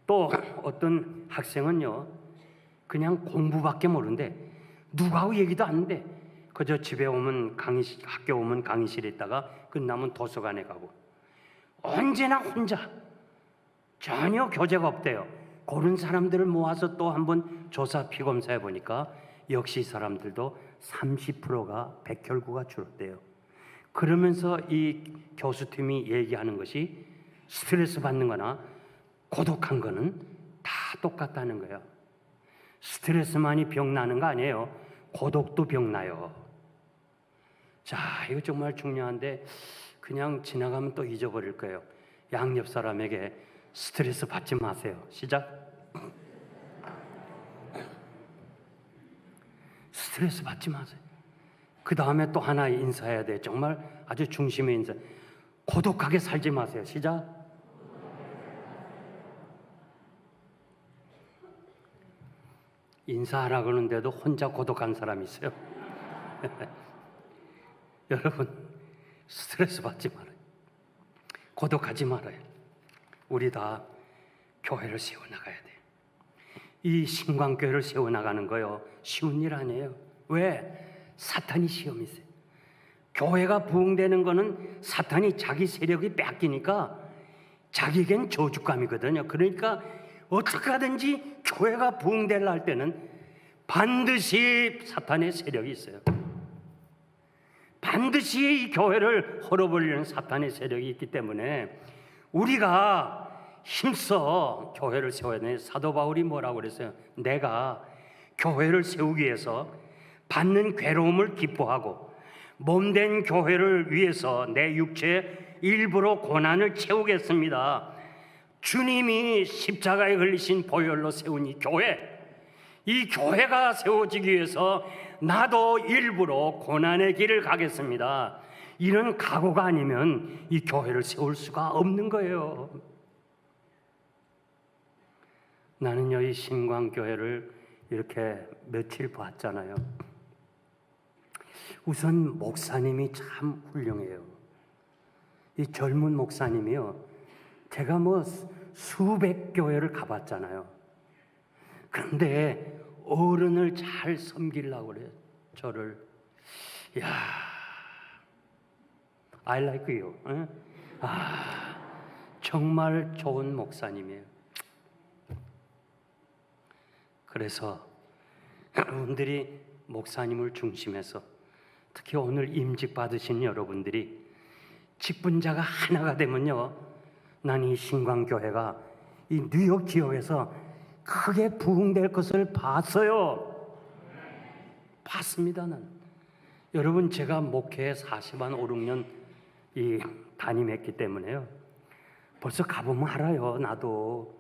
또 어떤 학생은요 그냥 공부밖에 모르는데 누구하고 얘기도 안 돼. 그저 집에 오면 학교 오면 강의실에 있다가 끝나면 도서관에 가고 언제나 혼자 전혀 교제가 없대요. 그런 사람들을 모아서 또 한번 조사 피검사해 보니까 역시 이 사람들도 30%가 백혈구가 줄었대요. 그러면서 이 교수팀이 얘기하는 것이 스트레스 받는 거나 고독한 거는 다 똑같다는 거예요. 스트레스만이 병 나는 거 아니에요. 고독도 병 나요. 자, 이거 정말 중요한데 그냥 지나가면 또 잊어버릴 거예요. 양옆 사람에게 스트레스 받지 마세요. 시작. 스트레스 받지 마세요. 그 다음에 또 하나 인사해야 돼. 정말 아주 중심의 인사. 고독하게 살지 마세요. 시작. 인사하라 그러는데도 혼자 고독한 사람이 있어요. 여러분, 스트레스 받지 말아요. 고독하지 말아요. 우리 다 교회를 세워나가야 돼요. 이 신광교회를 세워나가는 거요, 쉬운 일 아니에요. 왜? 사탄이 시험이 있어요. 교회가 부흥되는 거는 사탄이 자기 세력이 뺏기니까 자기에겐 저주감이거든요. 그러니까 어떻게 하든지 교회가 부흥되려 할 때는 반드시 사탄의 세력이 있어요. 반드시 이 교회를 헐어버리는 사탄의 세력이 있기 때문에 우리가 힘써 교회를 세워야 돼. 사도 바울이 뭐라고 그랬어요? 내가 교회를 세우기 위해서 받는 괴로움을 기뻐하고 몸된 교회를 위해서 내 육체의 일부러 고난을 채우겠습니다. 주님이 십자가에 걸리신 보혈로 세운 이 교회가 세워지기 위해서 나도 일부러 고난의 길을 가겠습니다. 이런 각오가 아니면 이 교회를 세울 수가 없는 거예요. 나는요, 이 신광교회를 이렇게 며칠 봤잖아요. 우선 목사님이 참 훌륭해요. 이 젊은 목사님이요, 제가 뭐 수백 교회를 가봤잖아요. 그런데 어른을 잘 섬기려고 그래요. 저를. 야, I like you. 정말 좋은 목사님이에요. 그래서 여러분들이 목사님을 중심해서 특히 오늘 임직 받으신 여러분들이 직분자가 하나가 되면요, 난 이 신광교회가 이 뉴욕 지역에서 크게 부흥될 것을 봤어요. 봤습니다. 난 여러분, 제가 목회에 40한 5, 6년 담임했기 때문에요, 벌써 가보면 알아요. 나도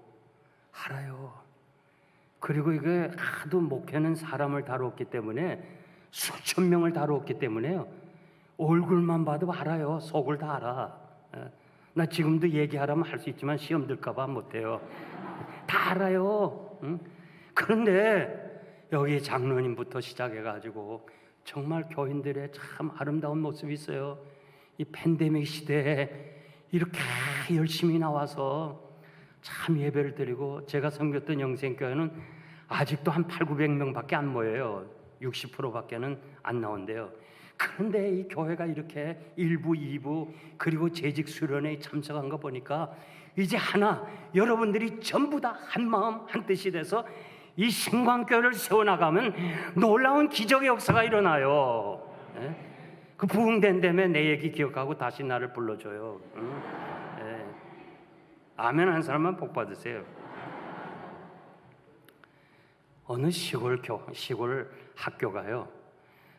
알아요. 그리고 이게 하도 목회는 사람을 다뤘기 때문에 수천 명을 다뤘기 때문에요, 얼굴만 봐도 알아요. 속을 다 알아. 나 지금도 얘기하라면 할 수 있지만 시험 들까 봐 못해요. 다 알아요. 그런데 여기 장로님부터 시작해가지고 정말 교인들의 참 아름다운 모습이 있어요. 이 팬데믹 시대에 이렇게 열심히 나와서 참 예배를 드리고, 제가 섬겼던 영생교회는 아직도 한 800~900명밖에 안 모여요. 60%밖에는 안 나온대요. 그런데 이 교회가 이렇게 1부, 2부 그리고 재직 수련회에 참석한 거 보니까 이제 하나, 여러분들이 전부 다 한 마음 한 뜻이 돼서 이 신광교회를 세워나가면 놀라운 기적의 역사가 일어나요. 그 부흥된 다음에 내 얘기 기억하고 다시 나를 불러줘요. 아멘 한 사람만 복 받으세요. 어느 시골 학교가요,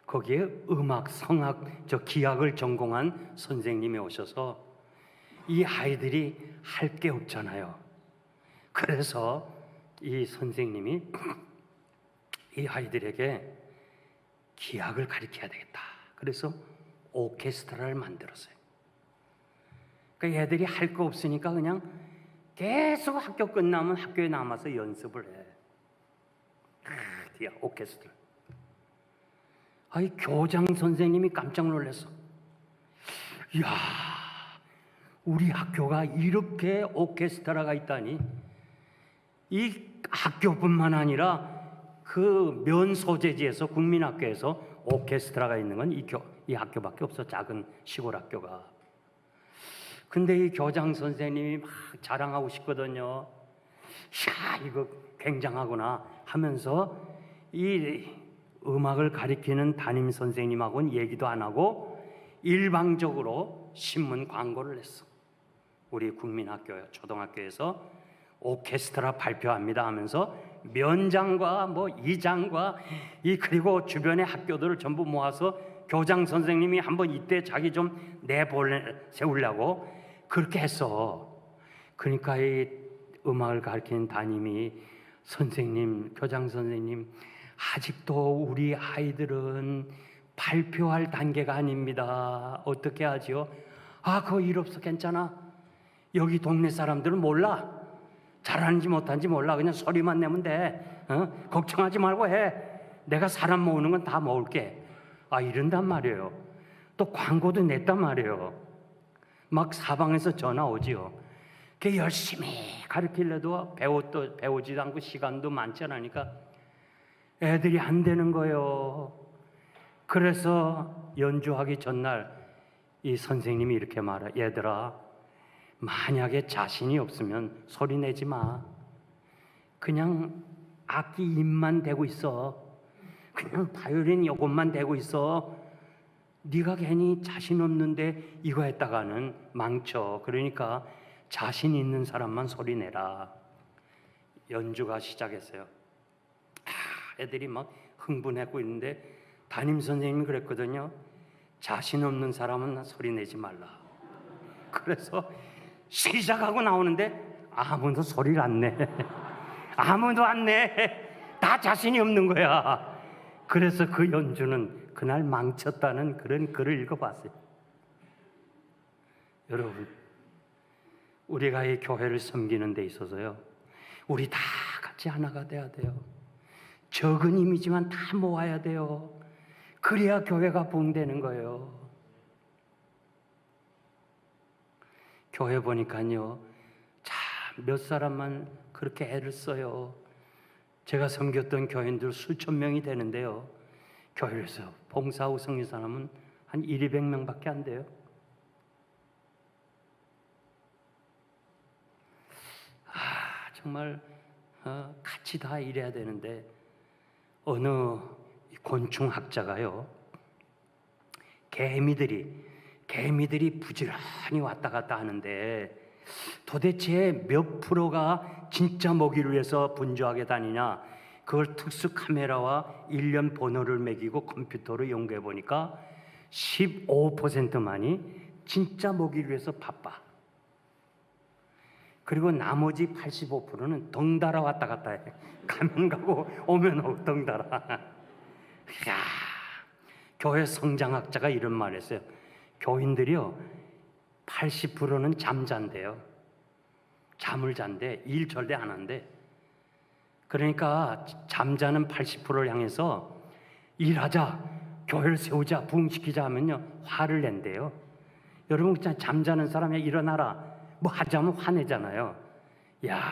거기에 음악, 성악, 기악을 전공한 선생님이 오셔서 이 아이들이 할 게 없잖아요. 그래서 이 선생님이 이 아이들에게 기악을 가르쳐야 되겠다. 그래서 오케스트라를 만들었어요. 그러니까 얘들이 할 거 없으니까 그냥 계속 학교 끝나면 학교에 남아서 연습을 해. 오케스트라. 이 교장 선생님이 깜짝 놀랐어. 이야, 우리 학교가 이렇게 오케스트라가 있다니. 이 학교뿐만 아니라 그 면 소재지에서 국민학교에서 오케스트라가 있는 건 이 학교밖에 없어. 작은 시골 학교가. 근데 이 교장 선생님이 막 자랑하고 싶거든요. 야, 이거 굉장하구나 하면서 이 음악을 가리키는 담임 선생님하고는 얘기도 안 하고 일방적으로 신문 광고를 했어. 우리 국민학교 초등학교에서 오케스트라 발표합니다 하면서 면장과 뭐 이장과 그리고 주변의 학교들을 전부 모아서 교장 선생님이 한번 이때 자기 좀 세우려고 그렇게 했어. 그러니까 이 음악을 가르치는 담임이 교장 선생님, 아직도 우리 아이들은 발표할 단계가 아닙니다. 어떻게 하지요? 아, 그거 일 없어, 괜찮아. 여기 동네 사람들은 몰라. 잘하는지 못하는지 몰라. 그냥 소리만 내면 돼. 걱정하지 말고 해. 내가 사람 모으는 건 다 모을게. 아, 이런단 말이에요. 또 광고도 냈단 말이에요. 막 사방에서 전화 오지요. 그 열심히 가르치려도 배우지도 않고 시간도 많지 않으니까 애들이 안 되는 거예요. 그래서 연주하기 전날 이 선생님이 이렇게 말해. 얘들아, 만약에 자신이 없으면 소리 내지 마. 그냥 악기 입만 대고 있어. 그냥 바이올린 요것만 대고 있어. 네가 괜히 자신 없는데 이거 했다가는 망쳐. 그러니까 자신 있는 사람만 소리 내라. 연주가 시작했어요. 애들이 막 흥분하고 있는데 담임 선생님이 그랬거든요. 자신 없는 사람은 소리 내지 말라. 그래서 시작하고 나오는데 아무도 소리를 안 내. 아무도 안 내. 다 자신이 없는 거야. 그래서 그 연주는 그날 망쳤다는 그런 글을 읽어봤어요. 여러분, 우리가 이 교회를 섬기는 데 있어서요, 우리 다 같이 하나가 돼야 돼요. 적은 힘이지만 다 모아야 돼요. 그래야 교회가 부흥되는 거예요. 교회 보니까요, 참 몇 사람만 그렇게 애를 써요. 제가 섬겼던 교인들 수천 명이 되는데요, 교회에서 봉사하고 섬긴 사람은 한 200명밖에 안 돼요. 정말 같이 다 일해야 되는데 어느 곤충학자가요, 개미들이 부지런히 왔다 갔다 하는데 도대체 몇 프로가 진짜 먹이를 위해서 분주하게 다니냐, 그걸 특수 카메라와 일련 번호를 매기고 컴퓨터로 연구해 보니까 15%만이 진짜 먹이를 위해서 바빠. 그리고 나머지 85%는 덩달아 왔다 갔다 해. 가면 가고 오면 오고 덩달아. 이야, 교회 성장학자가 이런 말 했어요. 교인들이요, 80%는 잠잔대요. 잠을 잔대. 일 절대 안 한대. 그러니까 잠자는 80%를 향해서 일하자, 교회를 세우자, 부흥시키자 하면요, 화를 낸대요. 여러분, 그냥 잠자는 사람이 일어나라 뭐 하자면 화내잖아요. 야,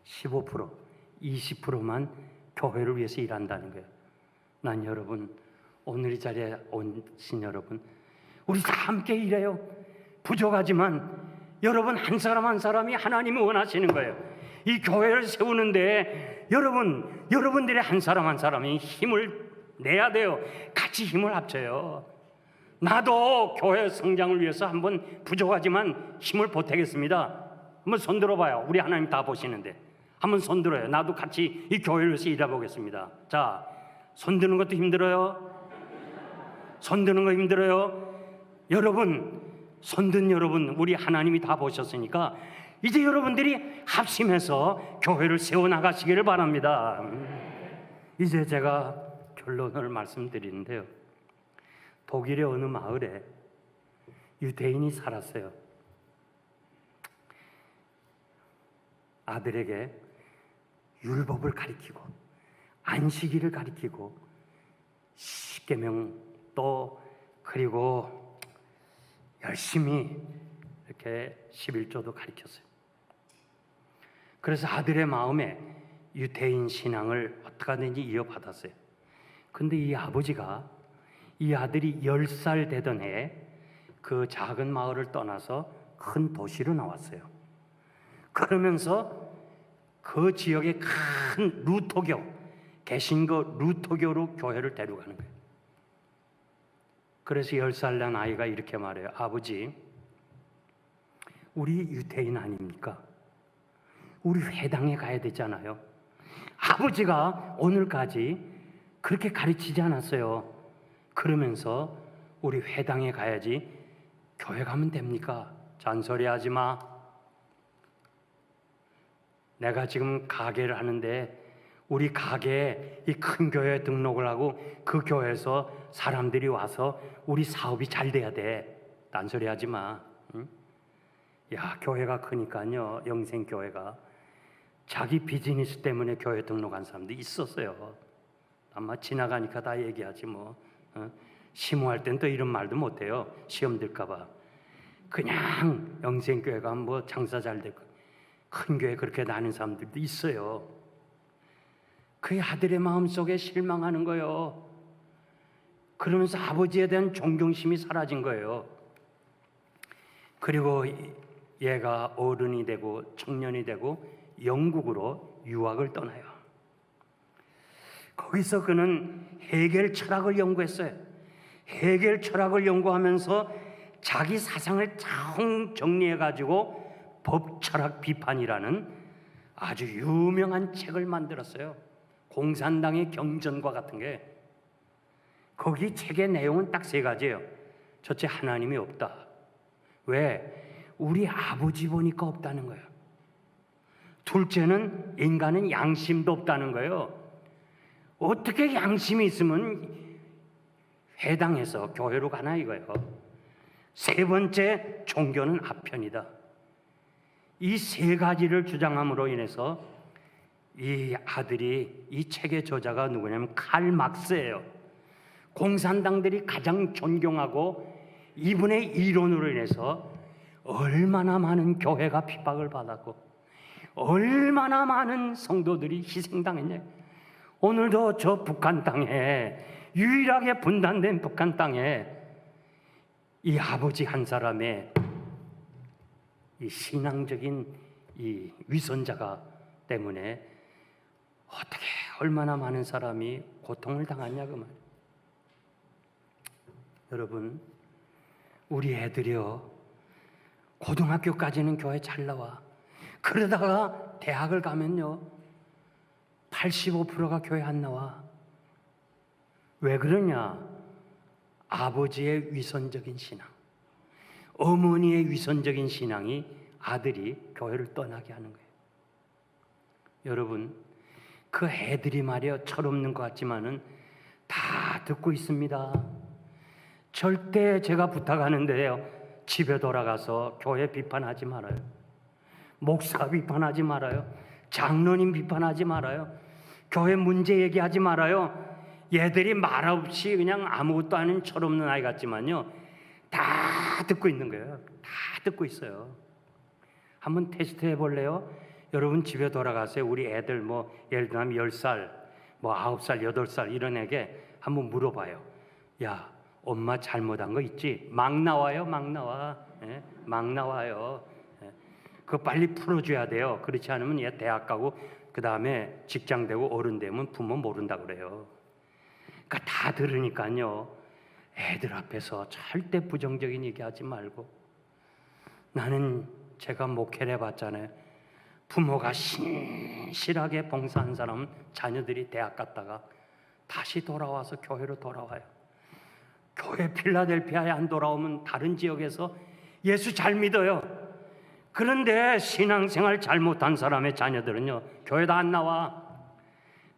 15%, 20%만 교회를 위해서 일한다는 거예요. 난 여러분, 오늘 이 자리에 오신 여러분, 우리 다 함께 일해요. 부족하지만 여러분 한 사람 한 사람이 하나님이 원하시는 거예요. 이 교회를 세우는데 여러분들의 한 사람 한 사람이 힘을 내야 돼요. 같이 힘을 합쳐요. 나도 교회 성장을 위해서 한번 부족하지만 힘을 보태겠습니다. 한번 손 들어봐요. 우리 하나님 다 보시는데 한번 손 들어요. 나도 같이 이 교회를 위해서 일해보겠습니다. 자, 손 드는 것도 힘들어요. 손 드는 거 힘들어요. 여러분, 손든 여러분, 우리 하나님이 다 보셨으니까 이제 여러분들이 합심해서 교회를 세워나가시기를 바랍니다. 이제 제가 결론을 말씀드리는데요, 독일의 어느 마을에 유대인이 살았어요. 아들에게 율법을 가리키고 안식일을 가리키고 십계명 또 그리고 열심히 이렇게 11조도 가리켰어요. 그래서 아들의 마음에 유대인 신앙을 어떻게 하든지 이어받았어요. 근데 이 아버지가 이 아들이 10살 되던 해에 그 작은 마을을 떠나서 큰 도시로 나왔어요. 그러면서 그 지역의 큰 루터교, 개신교 루터교로 교회를 데려가는 거예요. 그래서 10살 난 아이가 이렇게 말해요. 아버지, 우리 유대인 아닙니까? 우리 회당에 가야 되잖아요. 아버지가 오늘까지 그렇게 가르치지 않았어요. 그러면서 우리 회당에 가야지 교회 가면 됩니까? 잔소리하지 마. 내가 지금 가게를 하는데 우리 가게에 이 큰 교회에 등록을 하고 그 교회에서 사람들이 와서 우리 사업이 잘 돼야 돼. 딴소리 하지 마. 응? 야, 교회가 크니까요. 영생교회가 자기 비즈니스 때문에 교회 등록한 사람도 있었어요. 아마 지나가니까 다 얘기하지 뭐. 심호할 땐 또 이런 말도 못해요. 시험 들까 봐. 그냥 영생교회가 뭐 장사 잘 되고 큰 교회 그렇게 나는 사람들도 있어요. 그 아들의 마음속에 실망하는 거예요. 그러면서 아버지에 대한 존경심이 사라진 거예요. 그리고 얘가 어른이 되고 청년이 되고 영국으로 유학을 떠나요. 거기서 그는 헤겔 철학을 연구했어요. 헤겔 철학을 연구하면서 자기 사상을 잘 정리해가지고 법철학 비판이라는 아주 유명한 책을 만들었어요. 공산당의 경전과 같은 게. 거기 책의 내용은 딱 세 가지예요. 첫째, 하나님이 없다. 왜? 우리 아버지 보니까 없다는 거예요. 둘째는 인간은 양심도 없다는 거예요. 어떻게 양심이 있으면 회당에서 교회로 가나 이거예요. 세 번째, 종교는 아편이다. 이 세 가지를 주장함으로 인해서 이 아들이, 이 책의 저자가 누구냐면 칼 막스예요. 공산당들이 가장 존경하고 이분의 이론으로 인해서 얼마나 많은 교회가 핍박을 받았고 얼마나 많은 성도들이 희생당했냐. 오늘도 저 북한 땅에, 유일하게 분단된 북한 땅에 이 아버지 한 사람의 이 신앙적인 이 위선자가 때문에 어떻게 얼마나 많은 사람이 고통을 당하냐 그 말이에요. 여러분, 우리 애들이요, 고등학교까지는 교회 잘 나와. 그러다가 대학을 가면요 85%가 교회 안 나와. 왜 그러냐? 아버지의 위선적인 신앙, 어머니의 위선적인 신앙이 아들이 교회를 떠나게 하는 거예요. 여러분, 그 애들이 말이야 철없는 것 같지만은 다 듣고 있습니다. 절대 제가 부탁하는데요, 집에 돌아가서 교회 비판하지 말아요. 목사 비판하지 말아요. 장로님 비판하지 말아요. 교회 문제 얘기하지 말아요. 얘들이 말없이 그냥 아무것도 아닌 철없는 아이 같지만요 다 듣고 있는 거예요. 다 듣고 있어요. 한번 테스트 해볼래요? 여러분 집에 돌아가세요. 우리 애들 뭐 예를 들면 10살, 뭐 9살, 8살 이런 애게 한번 물어봐요. 야, 엄마 잘못한 거 있지? 막 나와요. 막 나와. 예? 막 나와요. 예? 그거 빨리 풀어줘야 돼요. 그렇지 않으면 얘 대학 가고 그 다음에 직장 되고 어른 되면 부모 모른다 그래요. 그러니까 다 들으니까요 애들 앞에서 절대 부정적인 얘기하지 말고. 나는 제가 목회를 해봤잖아요. 부모가 신실하게 봉사한 사람은 자녀들이 대학 갔다가 다시 돌아와서 교회로 돌아와요. 교회 필라델피아에 안 돌아오면 다른 지역에서 예수 잘 믿어요. 그런데 신앙생활 잘못한 사람의 자녀들은요 교회도 안 나와.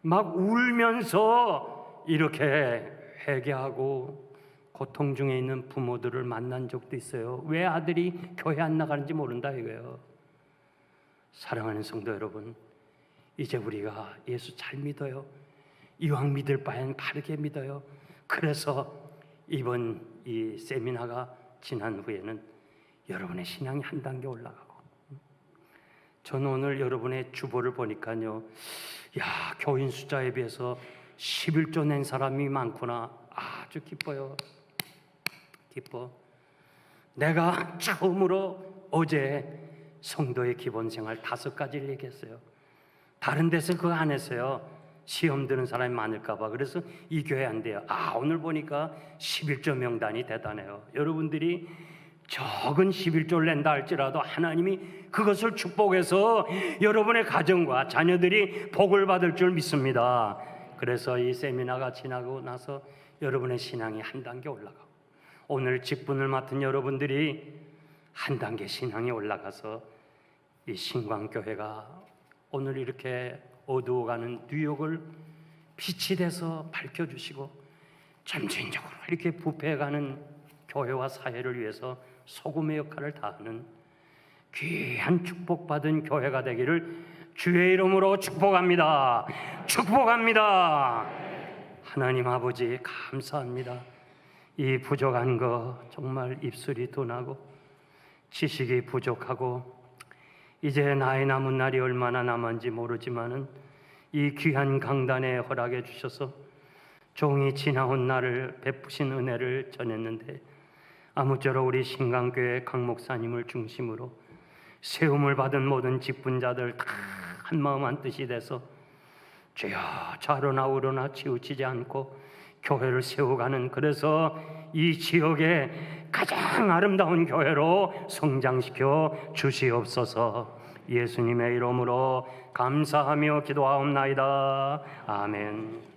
막 울면서 이렇게 회개하고 고통 중에 있는 부모들을 만난 적도 있어요. 왜 아들이 교회 안 나가는지 모른다 이거예요. 사랑하는 성도 여러분, 이제 우리가 예수 잘 믿어요. 이왕 믿을 바엔 바르게 믿어요. 그래서 이번 이 세미나가 지난 후에는 여러분의 신앙이 한 단계 올라가고, 저는 오늘 여러분의 주보를 보니까요, 야, 교인 숫자에 비해서 11조 낸 사람이 많구나. 아주 기뻐요. 기뻐. 내가 처음으로 어제 성도의 기본 생활 5가지를 얘기했어요. 다른 데서 그거 안 했어요. 시험 드는 사람이 많을까 봐. 그래서 이 교회 안 돼요. 오늘 보니까 11조 명단이 대단해요. 여러분들이 적은 11조를 낸다 할지라도 하나님이 그것을 축복해서 여러분의 가정과 자녀들이 복을 받을 줄 믿습니다. 그래서 이 세미나가 지나고 나서 여러분의 신앙이 한 단계 올라가고, 오늘 직분을 맡은 여러분들이 한 단계 신앙이 올라가서 이 신광교회가 오늘 이렇게 어두워가는 뉴욕을 빛이 돼서 밝혀주시고 점진적으로 이렇게 부패해가는 교회와 사회를 위해서 소금의 역할을 다하는 귀한 축복받은 교회가 되기를 주의 이름으로 축복합니다. 축복합니다. 하나님 아버지 감사합니다. 이 부족한 거 정말 입술이 둔하고 지식이 부족하고 이제 나의 남은 날이 얼마나 남았는지 모르지만은 이 귀한 강단에 허락해 주셔서 종이 지나온 날을 베푸신 은혜를 전했는데 아무쪼록 우리 신강교회 강 목사님을 중심으로 세움을 받은 모든 직분자들 다 한마음 한뜻이 돼서 주여 좌로나 우로나 치우치지 않고 교회를 세워가는, 그래서 이 지역의 가장 아름다운 교회로 성장시켜 주시옵소서. 예수님의 이름으로 감사하며 기도하옵나이다. 아멘.